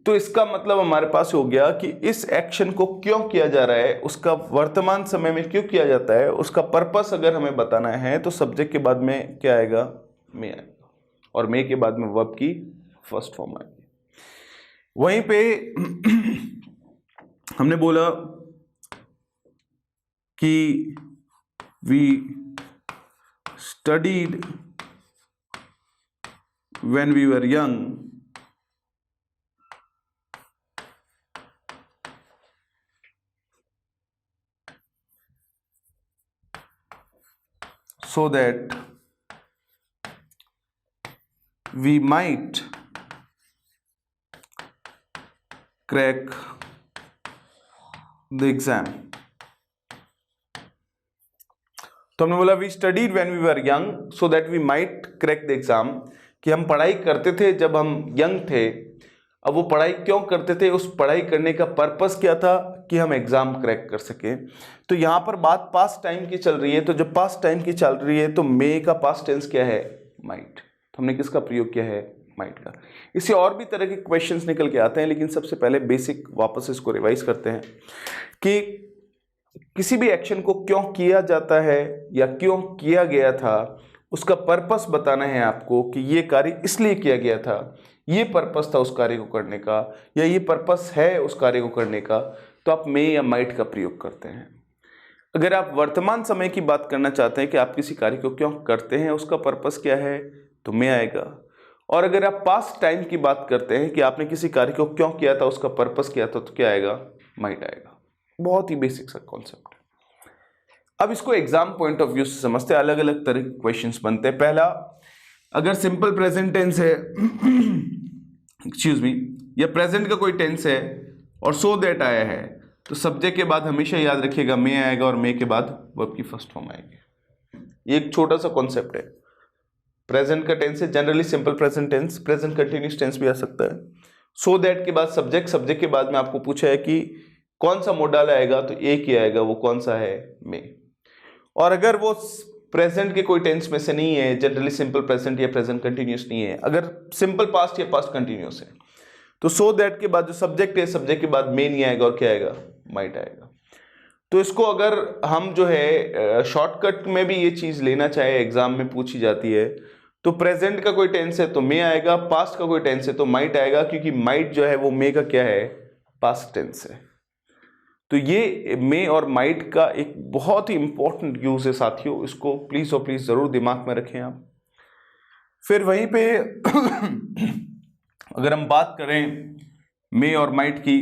तो इसका मतलब हमारे पास हो गया कि इस एक्शन को क्यों किया जा रहा है, उसका वर्तमान समय में क्यों किया जाता है, उसका पर्पस अगर हमें बताना है तो सब्जेक्ट के बाद में क्या आएगा? मे आएगा, और मे के बाद में वर्ब की फर्स्ट फॉर्म आएगी। वहीं पे हमने बोला कि we studied when we were young so that we might crack the exam। तो हमने बोला we studied when we were young so that we might crack the exam, कि हम पढ़ाई करते थे जब हम यंग थे। अब वो पढ़ाई क्यों करते थे, उस पढ़ाई करने का पर्पस क्या था कि हम एग्जाम क्रैक कर सके। तो यहाँ पर बात पास्ट टाइम की चल रही है, तो जब पास्ट टाइम की चल रही है तो मे का पास्ट टेंस क्या है? माइट। तो हमने किसका प्रयोग किया है? माइट का। इससे और भी तरह के क्वेश्चंस निकल के आते हैं, लेकिन सबसे पहले बेसिक वापस इसको रिवाइज करते हैं कि किसी भी एक्शन को क्यों किया जाता है या क्यों किया गया था, उसका पर्पस बताना है आपको कि ये कार्य इसलिए किया गया था, ये पर्पस था उस कार्य को करने का, या ये पर्पस है उस कार्य को करने का, तो आप मे या माइट का प्रयोग करते हैं। अगर आप वर्तमान समय की बात करना चाहते हैं कि आप किसी कार्य को क्यों करते हैं, उसका पर्पस क्या है, तो मे आएगा। और अगर आप पास्ट टाइम की बात करते हैं कि आपने किसी कार्य को क्यों किया था, उसका पर्पस क्या था, तो क्या आएगा? माइट आएगा। बहुत ही बेसिक सा कॉन्सेप्ट है। अब इसको एग्जाम पॉइंट ऑफ व्यू से समझते हैं, अलग अलग तरह के क्वेश्चंस बनते हैं। पहला, अगर सिंपल प्रेजेंट टेंस है एक्सक्यूज मी, या प्रेजेंट का कोई टेंस है और सो दैट आया है, तो सब्जेक्ट के बाद हमेशा याद रखिएगा मे आएगा, और मे के बाद वर्ब की फर्स्ट फॉर्म आएगी। ये एक छोटा सा कॉन्सेप्ट है। प्रेजेंट का टेंस है generally simple present tense, present continuous tense भी आ सकता है। सो दैट के बाद सब्जेक्ट, सब्जेक्ट के बाद में आपको पूछा है कि कौन सा मोडाल आएगा, तो एक ही आएगा, वो कौन सा है? मे। और अगर वो प्रेजेंट के कोई टेंस में से नहीं है, जनरली सिंपल प्रेजेंट या प्रेजेंट कंटिन्यूस नहीं है, अगर सिंपल पास्ट या पास्ट कंटिन्यूस है, तो सो दैट के बाद जो सब्जेक्ट है, सब्जेक्ट के बाद मे नहीं आएगा, और क्या आएगा? माइट आएगा। तो इसको अगर हम जो है शॉर्टकट में भी ये चीज लेना चाहे, एग्जाम में पूछी जाती है, तो प्रेजेंट का कोई टेंस है तो मे आएगा, पास्ट का कोई टेंस है तो माइट आएगा, क्योंकि माइट जो है वो मे का क्या है? पास्ट टेंस है। तो ये मे और माइट का एक बहुत ही इंपॉर्टेंट यूज है साथियों, इसको प्लीज और प्लीज जरूर दिमाग में रखें आप। फिर वहीं पे अगर हम बात करें मे और माइट की,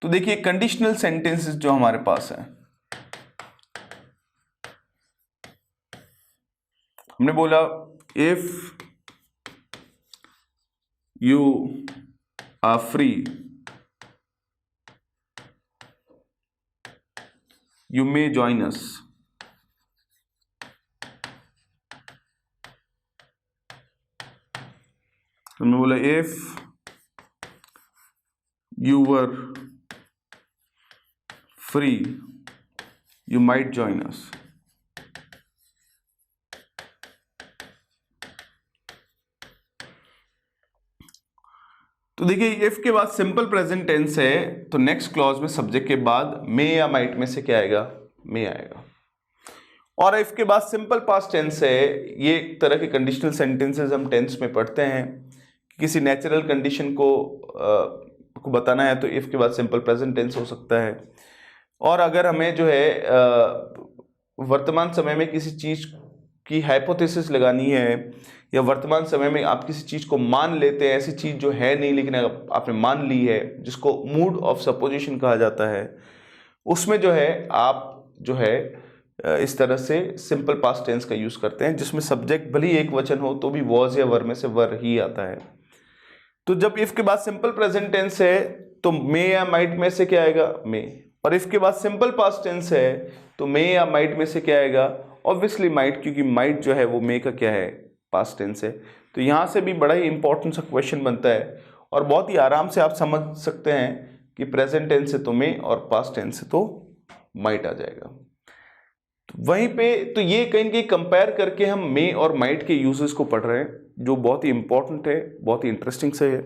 तो देखिए कंडीशनल सेंटेंसेस जो हमारे पास है, हमने बोला if you are free you may join us। हमने बोला if you were free you might join us। तो देखिए इफ के बाद सिंपल प्रेजेंट टेंस है, तो नेक्स्ट क्लॉज में सब्जेक्ट के बाद मे या माइट में से क्या आएगा? मे आएगा। और इफ के बाद सिंपल पास्ट टेंस है, ये एक तरह के कंडीशनल सेंटेंसेस हम टेंस में पढ़ते हैं, किसी नेचुरल कंडीशन को बताना है तो इफ के बाद सिंपल प्रेजेंट टेंस हो सकता है। और अगर हमें जो है वर्तमान समय में किसी चीज की हाइपोथेसिस लगानी है, या वर्तमान समय में आप किसी चीज को मान लेते हैं, ऐसी चीज जो है नहीं लेकिन आपने मान ली है, जिसको मूड ऑफ सपोजिशन कहा जाता है, उसमें जो है आप जो है इस तरह से सिंपल पास्ट टेंस का यूज करते हैं, जिसमें सब्जेक्ट भले ही एक वचन हो तो भी वॉज या वर में से वर ही आता है। तो जब इफ के बाद सिंपल प्रेजेंट टेंस है तो मे या माइट में से क्या आएगा, मे। और इफ के बाद सिंपल पास्ट टेंस है तो मे या माइट में से क्या आएगा, ऑब्वियसली माइट, क्योंकि माइट जो है वो मे का क्या है, पास्ट टेंस है। तो यहां से भी बड़ा ही इंपॉर्टेंट सा क्वेश्चन बनता है और बहुत ही आराम से आप समझ सकते हैं कि प्रेजेंट टेंस है तो मे और पास्ट टेंस है तो माइट आ जाएगा। तो वहीं पे तो ये कहीं ना कहीं कंपेयर करके हम मे और माइट के यूजेस को पढ़ रहे हैं, जो बहुत ही इंपॉर्टेंट है, बहुत ही इंटरेस्टिंग से है।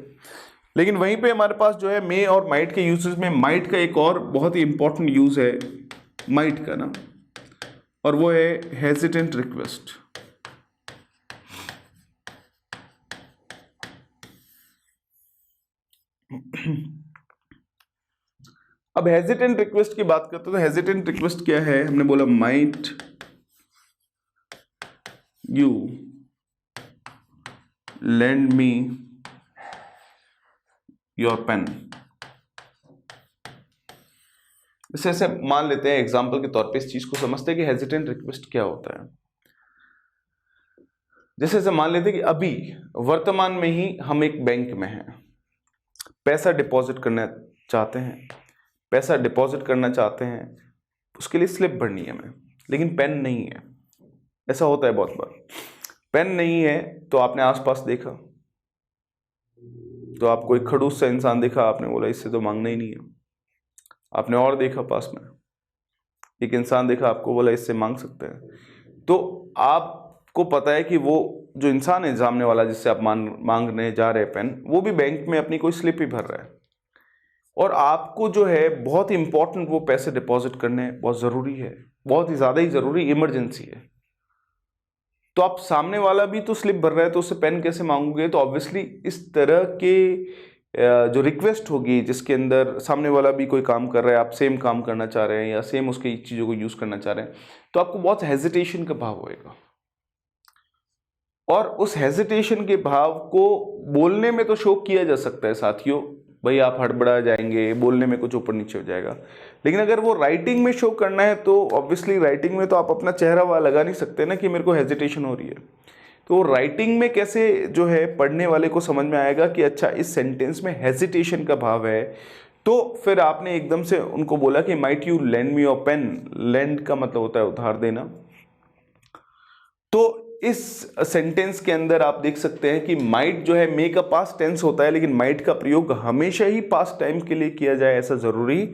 लेकिन वहीं पे हमारे पास जो है मे और माइट के यूजेस में माइट का एक और बहुत ही इंपॉर्टेंट यूज है माइट का ना, और वो है हेजिटेंट रिक्वेस्ट। अब हेजिटेंट रिक्वेस्ट की बात करते हैं तो हेजिटेंट रिक्वेस्ट क्या है, हमने बोला might you lend me your pen. जैसे मान लेते हैं एग्जांपल के तौर पे इस चीज को समझते हैं कि हेजिटेंट रिक्वेस्ट क्या होता है। जैसे मान लेते हैं कि अभी वर्तमान में ही हम एक बैंक में हैं, पैसा डिपॉजिट करना चाहते हैं, पैसा डिपॉजिट करना चाहते हैं, उसके लिए स्लिप भरनी है हमें, लेकिन पेन नहीं है। ऐसा होता है बहुत बार, पेन नहीं है तो आपने आसपास देखा, तो आप कोई खड़ूस सा इंसान देखा, आपने बोला इससे तो मांगना ही नहीं है। आपने और देखा, पास में एक इंसान देखा, आपको बोला इससे मांग सकते हैं। तो आपको पता है कि वो जो इंसान है सामने वाला जिससे आप मांगने जा रहे हैं पेन, वो भी बैंक में अपनी कोई स्लिप ही भर रहा है, और आपको जो है बहुत ही इंपॉर्टेंट वो पैसे डिपॉजिट करने बहुत ज़रूरी है, बहुत ही ज़्यादा ही ज़रूरी, इमरजेंसी है। तो आप सामने वाला भी तो स्लिप भर रहा है तो उससे पेन कैसे मांगोगे। तो ऑब्वियसली इस तरह के जो रिक्वेस्ट होगी जिसके अंदर सामने वाला भी कोई काम कर रहा है, आप सेम काम करना चाह रहे हैं या सेम उसकी चीज़ों को यूज़ करना चाह रहे हैं, तो आपको बहुत हेजिटेशन का भाव होएगा। और उस हेजिटेशन के भाव को बोलने में तो शो किया जा सकता है साथियों, भाई आप हड़बड़ा जाएंगे, बोलने में कुछ ऊपर नीचे हो जाएगा। लेकिन अगर वो राइटिंग में शो करना है तो ऑब्वियसली राइटिंग में तो आप अपना चेहरा वहाँ लगा नहीं सकते ना कि मेरे को हेजिटेशन हो रही है। तो राइटिंग में कैसे जो है पढ़ने वाले को समझ में आएगा कि अच्छा इस सेंटेंस में हेजिटेशन का भाव है। तो फिर आपने एकदम से उनको बोला कि might you lend me your pen. Lend का मतलब होता है उधार देना। तो इस सेंटेंस के अंदर आप देख सकते हैं कि माइट जो है मे का पास्ट टेंस होता है, लेकिन माइट का प्रयोग हमेशा ही पास्ट टाइम के लिए किया जाए ऐसा जरूरी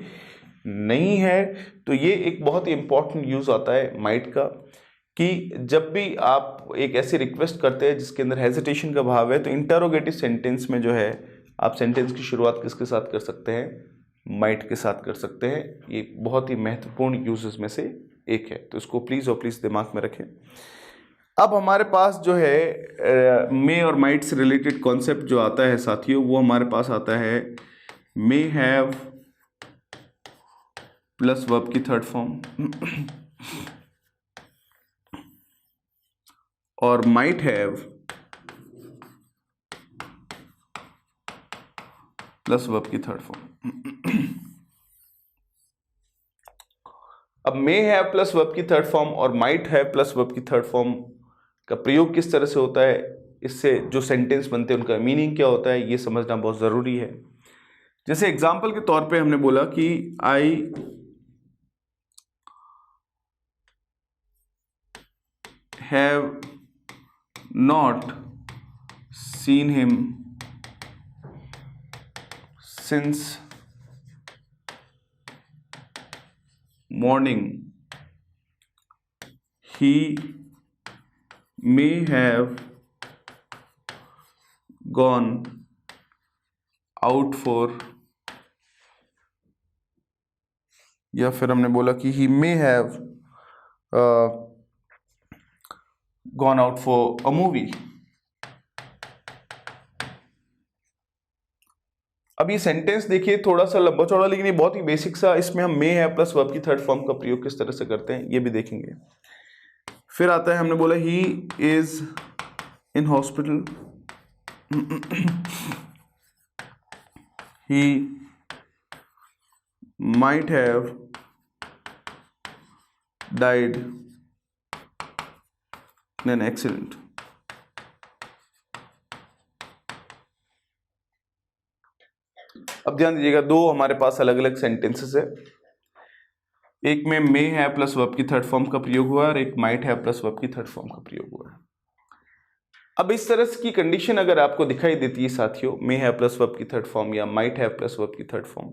नहीं है। तो ये एक बहुत ही इंपॉर्टेंट यूज आता है माइट का, कि जब भी आप एक ऐसी रिक्वेस्ट करते हैं जिसके अंदर हेजिटेशन का भाव है, तो इंटरोगेटिव सेंटेंस में जो है आप सेंटेंस की शुरुआत किसके साथ कर सकते हैं, माइट के साथ कर सकते हैं। ये बहुत ही महत्वपूर्ण यूजेस में से एक है, तो इसको प्लीज और प्लीज दिमाग में रखें। अब हमारे पास जो है मे और माइट से रिलेटेड कॉन्सेप्ट जो आता है साथियों, वो हमारे पास आता है मे हैव प्लस वर्ब की थर्ड फॉर्म और माइट हैव प्लस वर्ब की थर्ड फॉर्म। अब मे हैव प्लस वर्ब की थर्ड फॉर्म और माइट हैव प्लस वर्ब की थर्ड फॉर्म का प्रयोग किस तरह से होता है, इससे जो सेंटेंस बनते हैं उनका मीनिंग क्या होता है, ये समझना बहुत ज़रूरी है। जैसे एग्जाम्पल के तौर पे हमने बोला कि I have not seen him since morning, he may have gone out for, या फिर हमने बोला कि he may have gone out for a movie। अब ये सेंटेंस देखिए थोड़ा सा लंबा चौड़ा, लेकिन ये बहुत ही बेसिक सा, इसमें हम मे है प्लस वर्ब की थर्ड फॉर्म का प्रयोग किस तरह से करते हैं ये भी देखेंगे। फिर आता है हमने बोला he is in hospital, he might have died in an accident. अब ध्यान दीजिएगा, दो हमारे पास अलग अलग सेंटेंसेस है। एक में मे है प्लस वर्ब की थर्ड फॉर्म का प्रयोग हुआ और एक माइट है प्लस वर्ब की थर्ड फॉर्म का प्रयोग हुआ है। अब इस तरह की कंडीशन अगर आपको दिखाई देती है साथियों, मे है प्लस वर्ब की थर्ड फॉर्म या माइट है प्लस वर्ब की थर्ड फॉर्म,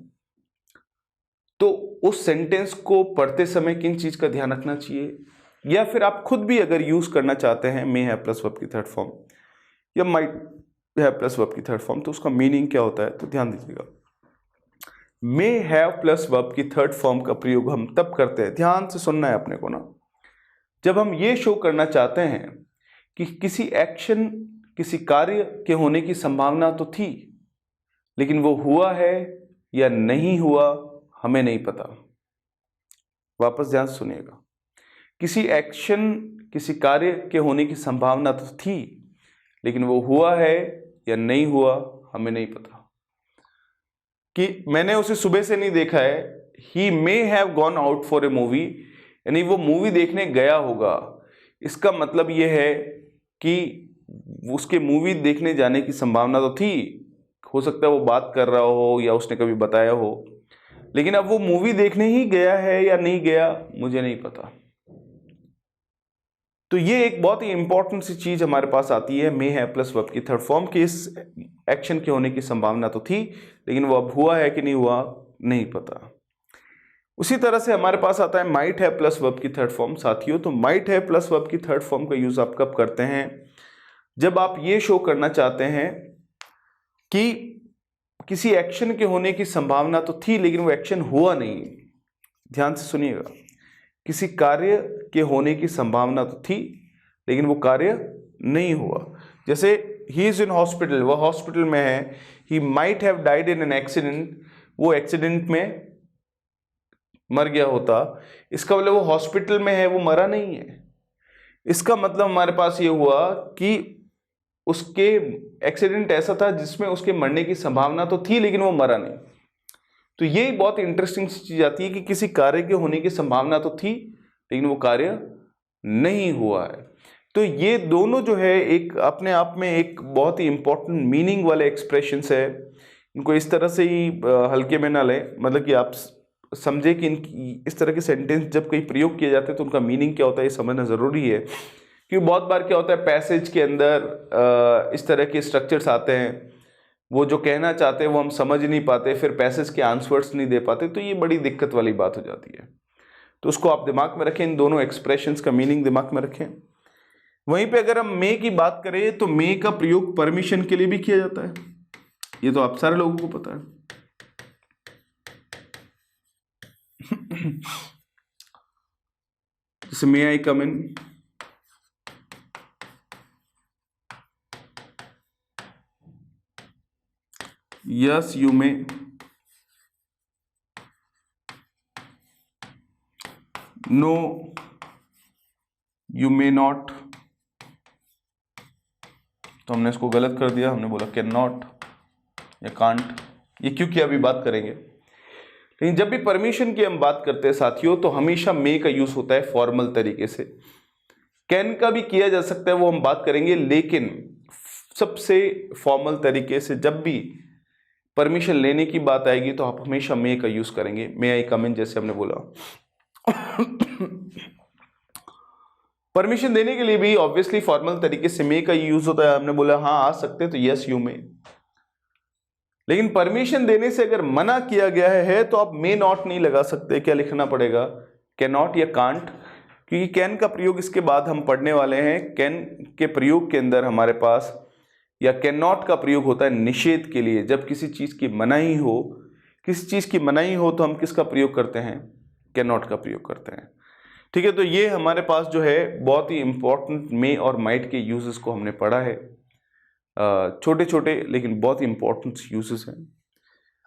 तो उस सेंटेंस को पढ़ते समय किन चीज का ध्यान रखना चाहिए, या फिर आप खुद भी अगर यूज करना चाहते हैं मे है प्लस वर्ब की थर्ड फॉर्म या माइट है प्लस वर्ब की थर्ड फॉर्म, तो उसका मीनिंग क्या होता है। तो ध्यान दीजिएगा, मे हैव प्लस वर्ब की थर्ड फॉर्म का प्रयोग हम तब करते हैं, ध्यान से सुनना है अपने को ना, जब हम ये शो करना चाहते हैं कि किसी एक्शन, किसी कार्य के होने की संभावना तो थी, लेकिन वो हुआ है या नहीं हुआ हमें नहीं पता। वापस ध्यान से सुनिएगा, किसी एक्शन, किसी कार्य के होने की संभावना तो थी, लेकिन वो हुआ है या नहीं हुआ हमें नहीं पता। कि मैंने उसे सुबह से नहीं देखा है, he may have gone out for a movie, यानी वो मूवी देखने गया होगा। इसका मतलब ये है कि उसके मूवी देखने जाने की संभावना तो थी, हो सकता है वो बात कर रहा हो या उसने कभी बताया हो, लेकिन अब वो मूवी देखने ही गया है या नहीं गया मुझे नहीं पता। तो ये एक बहुत ही इंपॉर्टेंट सी चीज हमारे पास आती है, मे है प्लस वर्ब की थर्ड फॉर्म की, इस एक्शन के होने की संभावना तो थी, लेकिन वो अब हुआ है कि नहीं हुआ नहीं पता। उसी तरह से हमारे पास आता है माइट है प्लस वर्ब की थर्ड फॉर्म साथियों। तो माइट है प्लस वर्ब की थर्ड फॉर्म का यूज आप कब करते हैं, जब आप ये शो करना चाहते हैं कि किसी एक्शन के होने की संभावना तो थी लेकिन वो एक्शन हुआ नहीं। ध्यान से सुनिएगा, किसी कार्य के होने की संभावना तो थी लेकिन वो कार्य नहीं हुआ। जैसे ही इज इन हॉस्पिटल, वो हॉस्पिटल में है, he might have died in an accident, वो एक्सीडेंट में मर गया होता। इसका मतलब वो हॉस्पिटल में है, वो मरा नहीं है। इसका मतलब हमारे पास ये हुआ कि उसके एक्सीडेंट ऐसा था जिसमें उसके मरने की संभावना तो थी लेकिन वो मरा नहीं। तो ये बहुत इंटरेस्टिंग चीज आती है कि किसी कार्य के होने की संभावना तो थी लेकिन वो कार्य नहीं हुआ है। तो ये दोनों जो है एक अपने आप में एक बहुत ही इंपॉर्टेंट मीनिंग वाले एक्सप्रेशंस है। इनको इस तरह से ही हल्के में ना लें, मतलब कि आप समझे कि इस तरह के सेंटेंस जब कहीं प्रयोग किए जाते हैं तो उनका मीनिंग क्या होता है ये समझना ज़रूरी है। क्योंकि बहुत बार क्या होता है, पैसेज के अंदर इस तरह के स्ट्रक्चर्स आते हैं, वो जो कहना चाहते हैं वो हम समझ नहीं पाते, फिर पैसेज के आंसर्स नहीं दे पाते, तो ये बड़ी दिक्कत वाली बात हो जाती है। तो उसको आप दिमाग में रखें, इन दोनों एक्सप्रेशंस का मीनिंग दिमाग में रखें। वहीं पे अगर हम मे की बात करें तो मे का प्रयोग परमिशन के लिए भी किया जाता है, ये तो आप सारे लोगों को पता है। जैसे may I come in, yes you may, no you may not. तो हमने इसको गलत कर दिया, हमने बोला कैन नॉट या कांट। ये क्योंकि अभी बात करेंगे। लेकिन जब भी परमिशन की हम बात करते हैं साथियों तो हमेशा मे का यूज होता है फॉर्मल तरीके से। कैन का भी किया जा सकता है, वो हम बात करेंगे, लेकिन सबसे फॉर्मल तरीके से जब भी परमिशन लेने की बात आएगी तो आप हमेशा मे का यूज करेंगे। मे आई कम इन जैसे हमने बोला। परमिशन देने के लिए भी ऑब्वियसली फॉर्मल तरीके से मे का यूज होता है। हमने बोला हाँ आ सकते, तो यस यू मे। लेकिन परमिशन देने से अगर मना किया गया है तो आप मे नॉट नहीं लगा सकते। क्या लिखना पड़ेगा, कैन नॉट या कांट, क्योंकि कैन का प्रयोग इसके बाद हम पढ़ने वाले हैं। कैन के प्रयोग के अंदर हमारे पास या कैन नॉट का प्रयोग होता है निषेध के लिए। जब किसी चीज की मनाही हो, किसी चीज की मनाही हो तो हम किसका प्रयोग करते हैं, कैन नॉट का प्रयोग करते हैं। ठीक है, तो ये हमारे पास जो है बहुत ही इंपॉर्टेंट मे और माइट के यूजेस को हमने पढ़ा है। छोटे छोटे लेकिन बहुत ही इंपॉर्टेंट यूजेस हैं।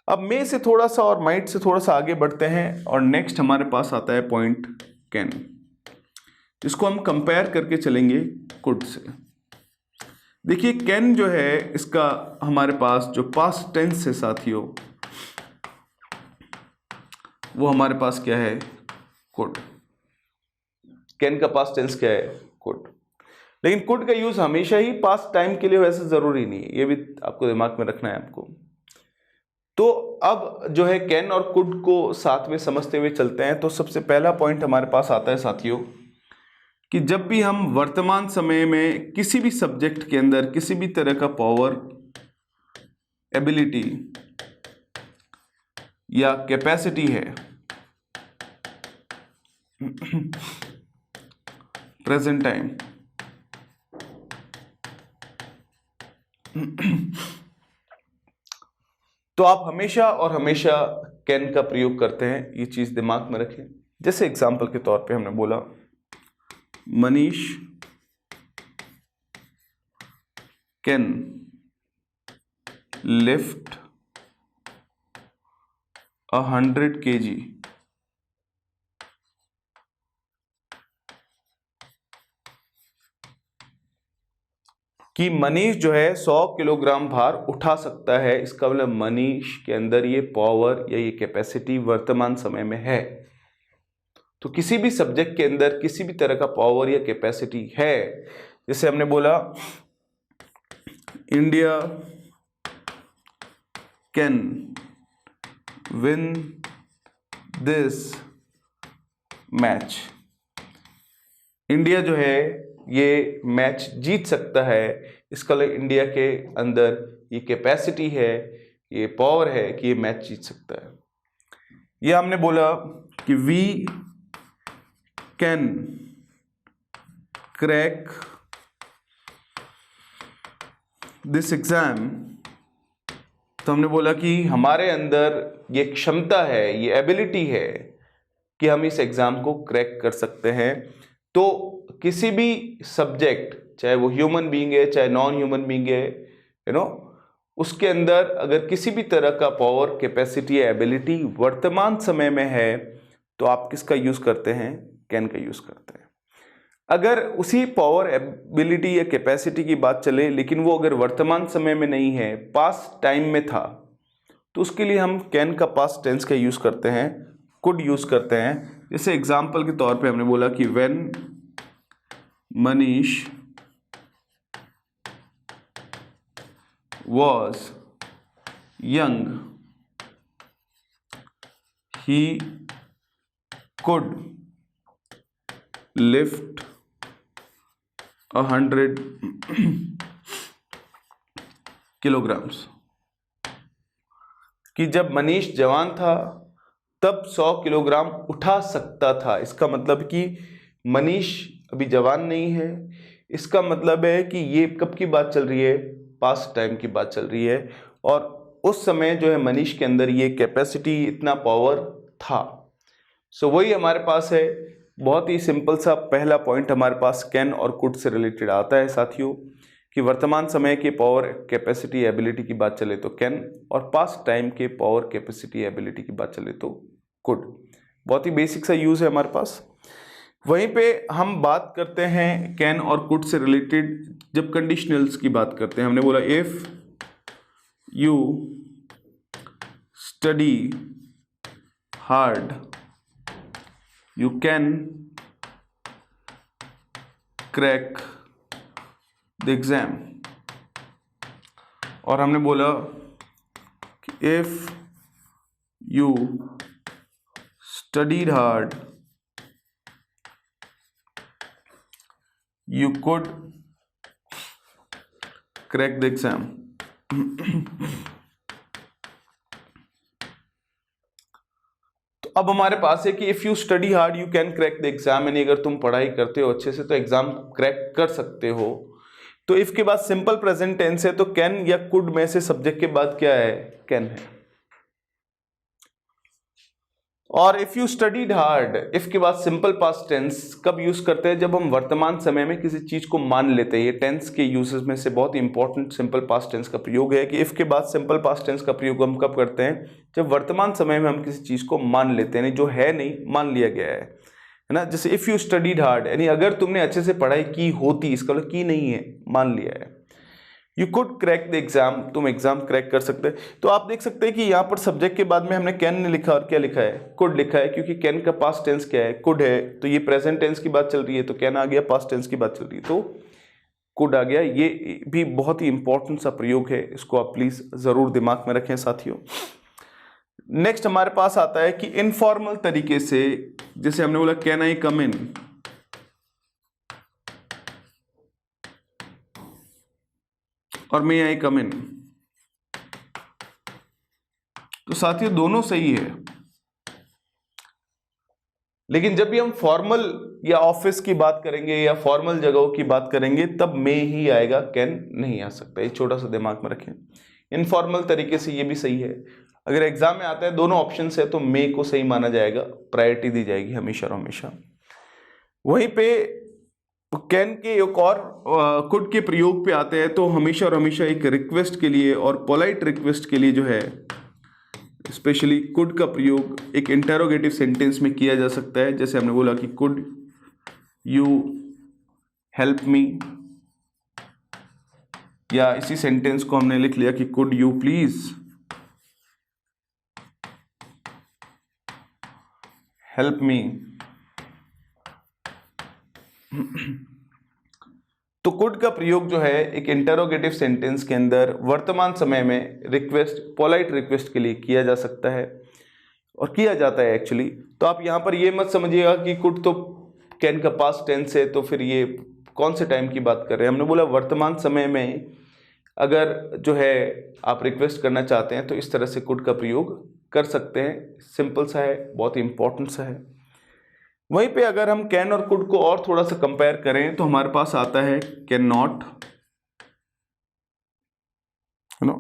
अब मे से थोड़ा सा और माइट से थोड़ा सा आगे बढ़ते हैं और नेक्स्ट हमारे पास आता है पॉइंट कैन। इसको हम कंपेयर करके चलेंगे कुड से। देखिए कैन जो है इसका हमारे पास जो पास्ट टेंस है साथियों, वो हमारे पास क्या है, कुड। कैन का पास्ट टेंस क्या है? कुड। लेकिन कुड का यूज हमेशा ही पास्ट टाइम के लिए वैसे जरूरी नहीं है, ये भी आपको दिमाग में रखना है आपको। तो अब जो है कैन और कुड को साथ में समझते हुए चलते हैं। तो सबसे पहला पॉइंट हमारे पास आता है साथियों कि जब भी हम वर्तमान समय में किसी भी सब्जेक्ट के अंदर किसी भी तरह का पावर, एबिलिटी या कैपेसिटी है प्रेजेंट टाइम, तो आप हमेशा और हमेशा कैन का प्रयोग करते हैं, ये चीज दिमाग में रखें। जैसे एग्जांपल के तौर पे हमने बोला मनीष कैन लिफ्ट 100 kg, कि मनीष जो है 100 किलोग्राम भार उठा सकता है। इसका मतलब मनीष के अंदर ये पावर या ये कैपेसिटी वर्तमान समय में है। तो किसी भी सब्जेक्ट के अंदर किसी भी तरह का पावर या कैपेसिटी है, जैसे हमने बोला India can win this match, India जो है ये मैच जीत सकता है। इसका मतलब इंडिया के अंदर ये कैपेसिटी है, ये पावर है कि ये मैच जीत सकता है। ये हमने बोला कि we can crack this exam, तो हमने बोला कि हमारे अंदर ये क्षमता है, ये एबिलिटी है कि हम इस एग्जाम को क्रैक कर सकते हैं। तो किसी भी सब्जेक्ट, चाहे वो ह्यूमन बीइंग है चाहे नॉन ह्यूमन बीइंग है, उसके अंदर अगर किसी भी तरह का पावर, कैपेसिटी या एबिलिटी वर्तमान समय में है तो आप किसका यूज करते हैं? कैन का यूज करते हैं। अगर उसी पावर, एबिलिटी या कैपेसिटी की बात चले लेकिन वो अगर वर्तमान समय में नहीं है, पास्ट टाइम में था, तो उसके लिए हम कैन का पास्ट टेंस का यूज करते हैं, कुड यूज करते हैं। जैसे एग्जाम्पल के तौर पे हमने बोला कि when Manish was young he could lift 100 kilograms, कि जब मनीष जवान था तब 100 किलोग्राम उठा सकता था। इसका मतलब कि मनीष अभी जवान नहीं है। इसका मतलब है कि ये कब की बात चल रही है? पास्ट टाइम की बात चल रही है। और उस समय जो है मनीष के अंदर ये कैपेसिटी, इतना पावर था। सो वही हमारे पास है। बहुत ही सिंपल सा पहला पॉइंट हमारे पास कैन और कुड से रिलेटेड आता है साथियों, कि वर्तमान समय के पावर, कैपेसिटी, एबिलिटी की बात चले तो कैन, और पास्ट टाइम के पावर, कैपेसिटी, एबिलिटी की बात चले तो कुड। बहुत ही बेसिक सा यूज है हमारे पास। वहीं पे हम बात करते हैं कैन और कुड से रिलेटेड जब कंडीशनल्स की बात करते हैं। हमने बोला if you study hard you can crack the exam, और हमने बोला कि if you studied hard you could crack the exam। तो अब हमारे पास है कि if you study hard you can crack the exam, यानी अगर तुम पढ़ाई करते हो अच्छे से तो एग्जाम क्रैक कर सकते हो। तो इफ के बाद सिंपल प्रेजेंट टेंस है, तो कैन या कुड में से सब्जेक्ट के बाद क्या है? कैन है। और if you studied hard, if के बाद सिंपल पास्ट टेंस कब यूज करते हैं? जब हम वर्तमान समय में किसी चीज को मान लेते हैं। ये टेंस के यूजेस में से बहुत इंपॉर्टेंट सिंपल पास्ट टेंस का प्रयोग है कि इफ के बाद सिंपल पास्ट टेंस का प्रयोग हम कब करते हैं? जब वर्तमान समय में हम किसी चीज को मान लेते हैं, जो है नहीं, मान लिया गया है ना। जैसे इफ यू स्टडीड हार्ड, यानी अगर तुमने अच्छे से पढ़ाई की होती, इसका मतलब की नहीं है, मान लिया है। You could crack the exam, तुम एग्जाम क्रैक कर सकते हैं। तो आप देख सकते हैं कि यहाँ पर सब्जेक्ट के बाद में हमने कैन नहीं लिखा और क्या लिखा है, कुड लिखा है, क्योंकि कैन का पास्ट टेंस क्या है, कुड है, तो ये प्रेजेंट टेंस की बात चल रही है, तो कैन आ गया, पास्ट टेंस की बात चल रही है तो कुड आ गया। ये भी बहुत ही इंपॉर्टेंट सा प्रयोग है, इसको आप प्लीज जरूर दिमाग में रखें साथियों। नेक्स्ट हमारे पास आता है कि इनफॉर्मल तरीके से, जैसे हमने बोला कैन आई कम इन, और मे आई कम इन, तो साथियों दोनों सही है, लेकिन जब भी हम फॉर्मल या ऑफिस की बात करेंगे या फॉर्मल जगहों की बात करेंगे तब मे ही आएगा, कैन नहीं आ सकता। ये छोटा सा दिमाग में रखें। इनफॉर्मल तरीके से ये भी सही है। अगर एग्जाम में आता है दोनों ऑप्शन है तो मे को सही माना जाएगा, प्रायोरिटी दी जाएगी हमेशा और हमेशा। वहीं पे कैन के एक और कुड के प्रयोग पे आते हैं तो हमेशा और हमेशा एक रिक्वेस्ट के लिए और पोलाइट रिक्वेस्ट के लिए जो है स्पेशली कुड का प्रयोग एक इंटेरोगेटिव सेंटेंस में किया जा सकता है। जैसे हमने बोला कि कुड यू हेल्प मी, या इसी सेंटेंस को हमने लिख लिया कि could you please help me. तो कुड का प्रयोग जो है एक इंटरोगेटिव सेंटेंस के अंदर वर्तमान समय में रिक्वेस्ट, पोलाइट रिक्वेस्ट के लिए किया जा सकता है और किया जाता है एक्चुअली। तो आप यहाँ पर ये मत समझिएगा कि कुड तो कैन का पास्ट टेंस है तो फिर ये कौन से टाइम की बात कर रहे हैं। हमने बोला वर्तमान समय में अगर जो है आप रिक्वेस्ट करना चाहते हैं तो इस तरह से कुड का प्रयोग कर सकते हैं। सिंपल सा है, बहुत ही इंपॉर्टेंट सा है। वहीं पे अगर हम कैन और कुड को और थोड़ा सा कंपेयर करें तो हमारे पास आता है कैन नॉट, है ना,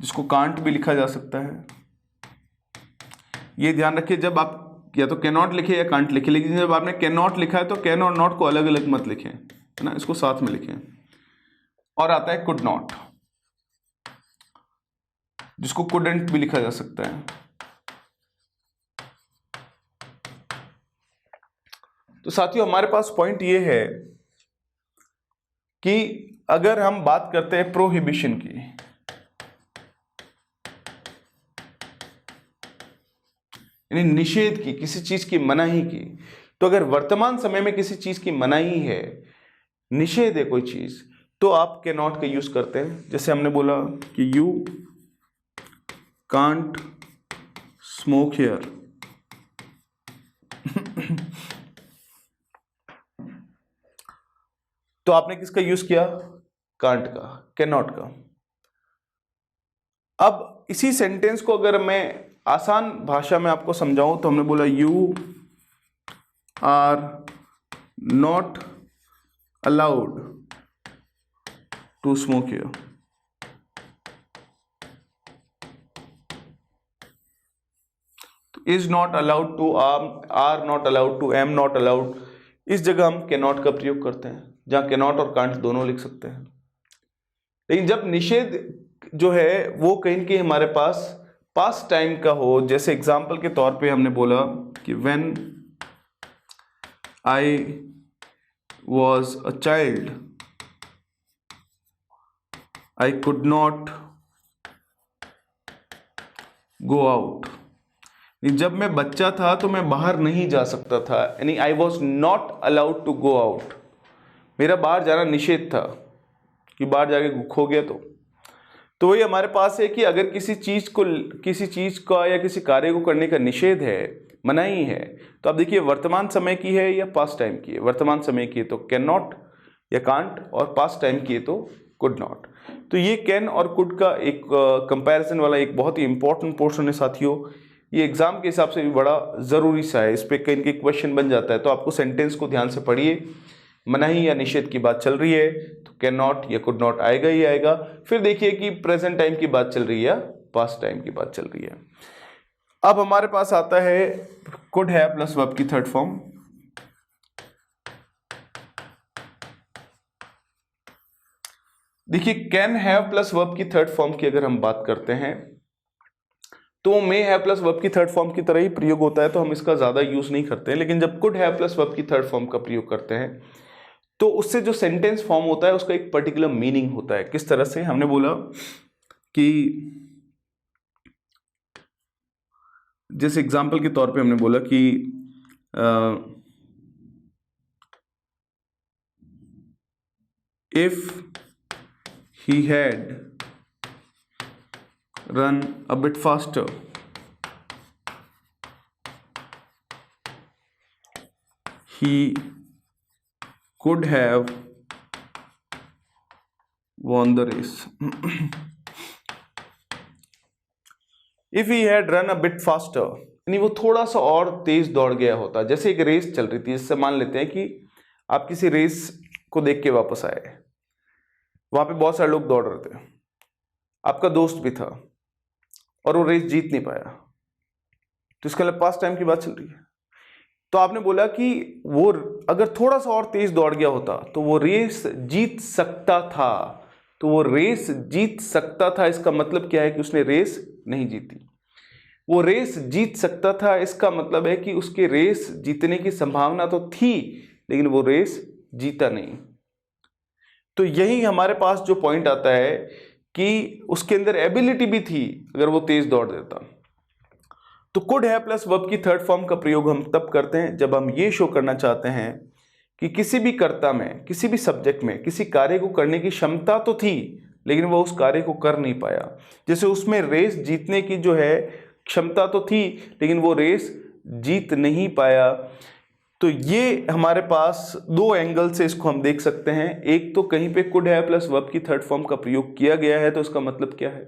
जिसको कांट भी लिखा जा सकता है। ये ध्यान रखिए, जब आप या तो कैन नॉट लिखे या कांट लिखे, लेकिन जब आपने कैन नॉट लिखा है तो कैन और नॉट को अलग अलग मत लिखें, है ना, इसको साथ में लिखें। और आता है कुड नॉट, जिसको कुडंट भी लिखा जा सकता है। तो साथियों हमारे पास पॉइंट ये है कि अगर हम बात करते हैं प्रोहिबिशन की, यानी निषेध की, किसी चीज की मनाही की, तो अगर वर्तमान समय में किसी चीज की मनाही है, निषेध है कोई चीज, तो आप कैन नॉट का यूज करते हैं। जैसे हमने बोला कि यू कांट स्मोक हियर, तो आपने किसका यूज किया, कांट का, कैन नॉट का। अब इसी सेंटेंस को अगर मैं आसान भाषा में आपको समझाऊं तो हमने बोला you are not allowed to smoke here. Is not allowed to, are not allowed to, am not allowed, इस जगह हम कैन नॉट का प्रयोग करते हैं, जहां कैन नॉट और कांट दोनों लिख सकते हैं। लेकिन जब निषेध जो है वो कहीं न कहीं हमारे पास पास्ट टाइम का हो, जैसे एग्जाम्पल के तौर पे हमने बोला कि when I was a child I could not go out. जब मैं बच्चा था तो मैं बाहर नहीं जा सकता था, यानी I was not allowed to go out, मेरा बाहर जाना निषेध था कि बाहर जाके खो गया। तो वही हमारे पास है कि अगर किसी चीज का या किसी कार्य को करने का निषेध है, मनाही है, तो आप देखिए वर्तमान समय की है या पास्ट टाइम की है। वर्तमान समय की है तो कैन नॉट या कांट, और पास्ट टाइम की है तो कुड नॉट। तो ये कैन और कुड का एक कंपैरिजन वाला एक बहुत ही इंपॉर्टेंट पोर्शन है साथियों। ये एग्जाम के हिसाब से भी बड़ा जरूरी सा है, इस पे कहीं के क्वेश्चन बन जाता है। तो आपको सेंटेंस को ध्यान से पढ़िए, मनाही या निषेध की बात चल रही है तो कैन नॉट या कुड नॉट आएगा ही आएगा। फिर देखिए कि प्रेजेंट टाइम की बात चल रही है या पास्ट टाइम की बात चल रही है। अब हमारे पास आता है कुड हैव प्लस वर्ब की थर्ड फॉर्म। देखिए कैन हैव प्लस वर्ब की थर्ड फॉर्म की अगर हम बात करते हैं तो वो मे हैव प्लस वर्ब की थर्ड फॉर्म की तरह ही प्रयोग होता है, तो हम इसका ज़्यादा यूज़ नहीं करते हैं। लेकिन जब कुड हैव प्लस वर्ब की थर्ड फॉर्म का प्रयोग करते हैं तो उससे जो सेंटेंस फॉर्म होता है उसका एक पर्टिकुलर मीनिंग होता है। किस तरह से? हमने बोला कि जिस एग्जाम्पल के तौर पे हमने बोला कि if he had run a bit faster, he could have won the race. If he had run a bit faster, यानी वो थोड़ा सा और तेज दौड़ गया होता। जैसे एक रेस चल रही थी, जिससे मान लेते हैं कि आप किसी रेस को देख के वापस आए, वहां पे बहुत सारे लोग दौड़ रहे थे, आपका दोस्त भी था और वो रेस जीत नहीं पाया, तो इसका मतलब पास्ट टाइम की बात चल रही है। तो आपने बोला कि वो अगर थोड़ा सा और तेज दौड़ गया होता तो वो रेस जीत सकता था। तो वो रेस जीत सकता था, इसका मतलब क्या है कि उसने रेस नहीं जीती। वो रेस जीत सकता था, इसका मतलब है कि उसके रेस जीतने की संभावना तो थी, लेकिन वो रेस जीता नहीं। तो यही हमारे पास जो पॉइंट आता है कि उसके अंदर एबिलिटी भी थी, अगर वो तेज दौड़ देता। तो कुड हैव प्लस वर्ब की थर्ड फॉर्म का प्रयोग हम तब करते हैं जब हम ये शो करना चाहते हैं कि किसी भी कर्ता में, किसी भी सब्जेक्ट में किसी कार्य को करने की क्षमता तो थी, लेकिन वो उस कार्य को कर नहीं पाया। जैसे उसमें रेस जीतने की जो है क्षमता तो थी, लेकिन वो रेस जीत नहीं पाया। तो ये हमारे पास दो एंगल से इसको हम देख सकते हैं। एक तो कहीं पे कुड हैव प्लस वर्ब की थर्ड फॉर्म का प्रयोग किया गया है, तो इसका मतलब क्या है,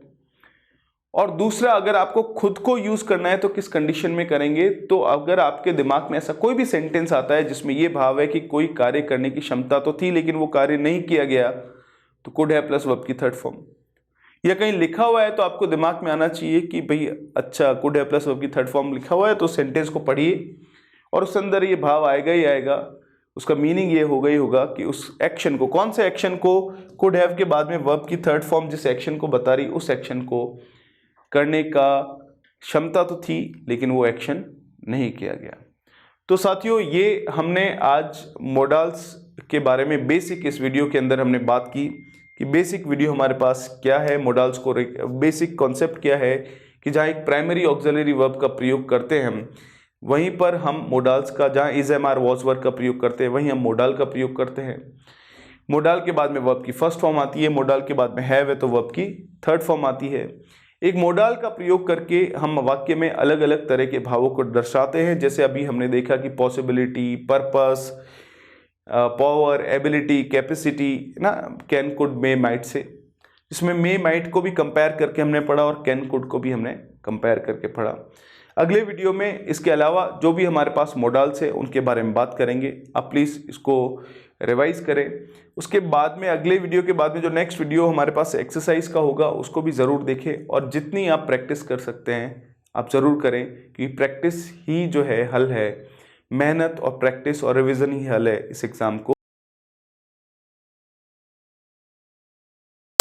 और दूसरा अगर आपको खुद को यूज करना है तो किस कंडीशन में करेंगे। तो अगर आपके दिमाग में ऐसा कोई भी सेंटेंस आता है जिसमें यह भाव है कि कोई कार्य करने की क्षमता तो थी लेकिन वो कार्य नहीं किया गया, तो कुड हैव प्लस वर्ब की थर्ड फॉर्म। या कहीं लिखा हुआ है तो आपको दिमाग में आना चाहिए कि भाई अच्छा कुड हैव प्लस वर्ब की थर्ड फॉर्म लिखा हुआ है, तो सेंटेंस को पढ़िए और उसके अंदर ये भाव आएगा ही आएगा। उसका मीनिंग ये होगा ही होगा कि उस एक्शन को, कौन से एक्शन को कुड हैव के बाद में वर्ब की थर्ड फॉर्म जिस एक्शन को बता रही, उस एक्शन को करने का क्षमता तो थी लेकिन वो एक्शन नहीं किया गया। तो साथियों, ये हमने आज मोडाल्स के बारे में बेसिक इस वीडियो के अंदर हमने बात की कि बेसिक वीडियो हमारे पास क्या है, मोडाल्स को बेसिक कॉन्सेप्ट क्या है कि जहाँ एक प्राइमरी ऑक्सिलरी वर्ब का प्रयोग करते हैं हम, वहीं पर हम मोडाल्स का, जहाँ is am are was verb का प्रयोग करते हैं वहीं हम मोडाल का प्रयोग करते हैं। मोडाल के बाद में वर्ब की फर्स्ट फॉर्म आती है, मोडाल के बाद में हैव है तो वर्ब की थर्ड फॉर्म आती है। एक मोडाल का प्रयोग करके हम वाक्य में अलग अलग तरह के भावों को दर्शाते हैं। जैसे अभी हमने देखा कि possibility, purpose, power, ability, capacity ना, कैन, कुड, मे, माइट से, इसमें मे, माइट को भी कंपेयर करके हमने पढ़ा और कैन, कुड को भी हमने कंपेयर करके पढ़ा। अगले वीडियो में इसके अलावा जो भी हमारे पास मोडाल्स है उनके बारे में बात करेंगे। आप प्लीज़ इसको रिवाइज करें। उसके बाद में अगले वीडियो के बाद में जो नेक्स्ट वीडियो हमारे पास एक्सरसाइज का होगा उसको भी ज़रूर देखें, और जितनी आप प्रैक्टिस कर सकते हैं आप ज़रूर करें, क्योंकि प्रैक्टिस ही जो है हल है। मेहनत और प्रैक्टिस और रिवीजन ही हल है इस एग्ज़ाम को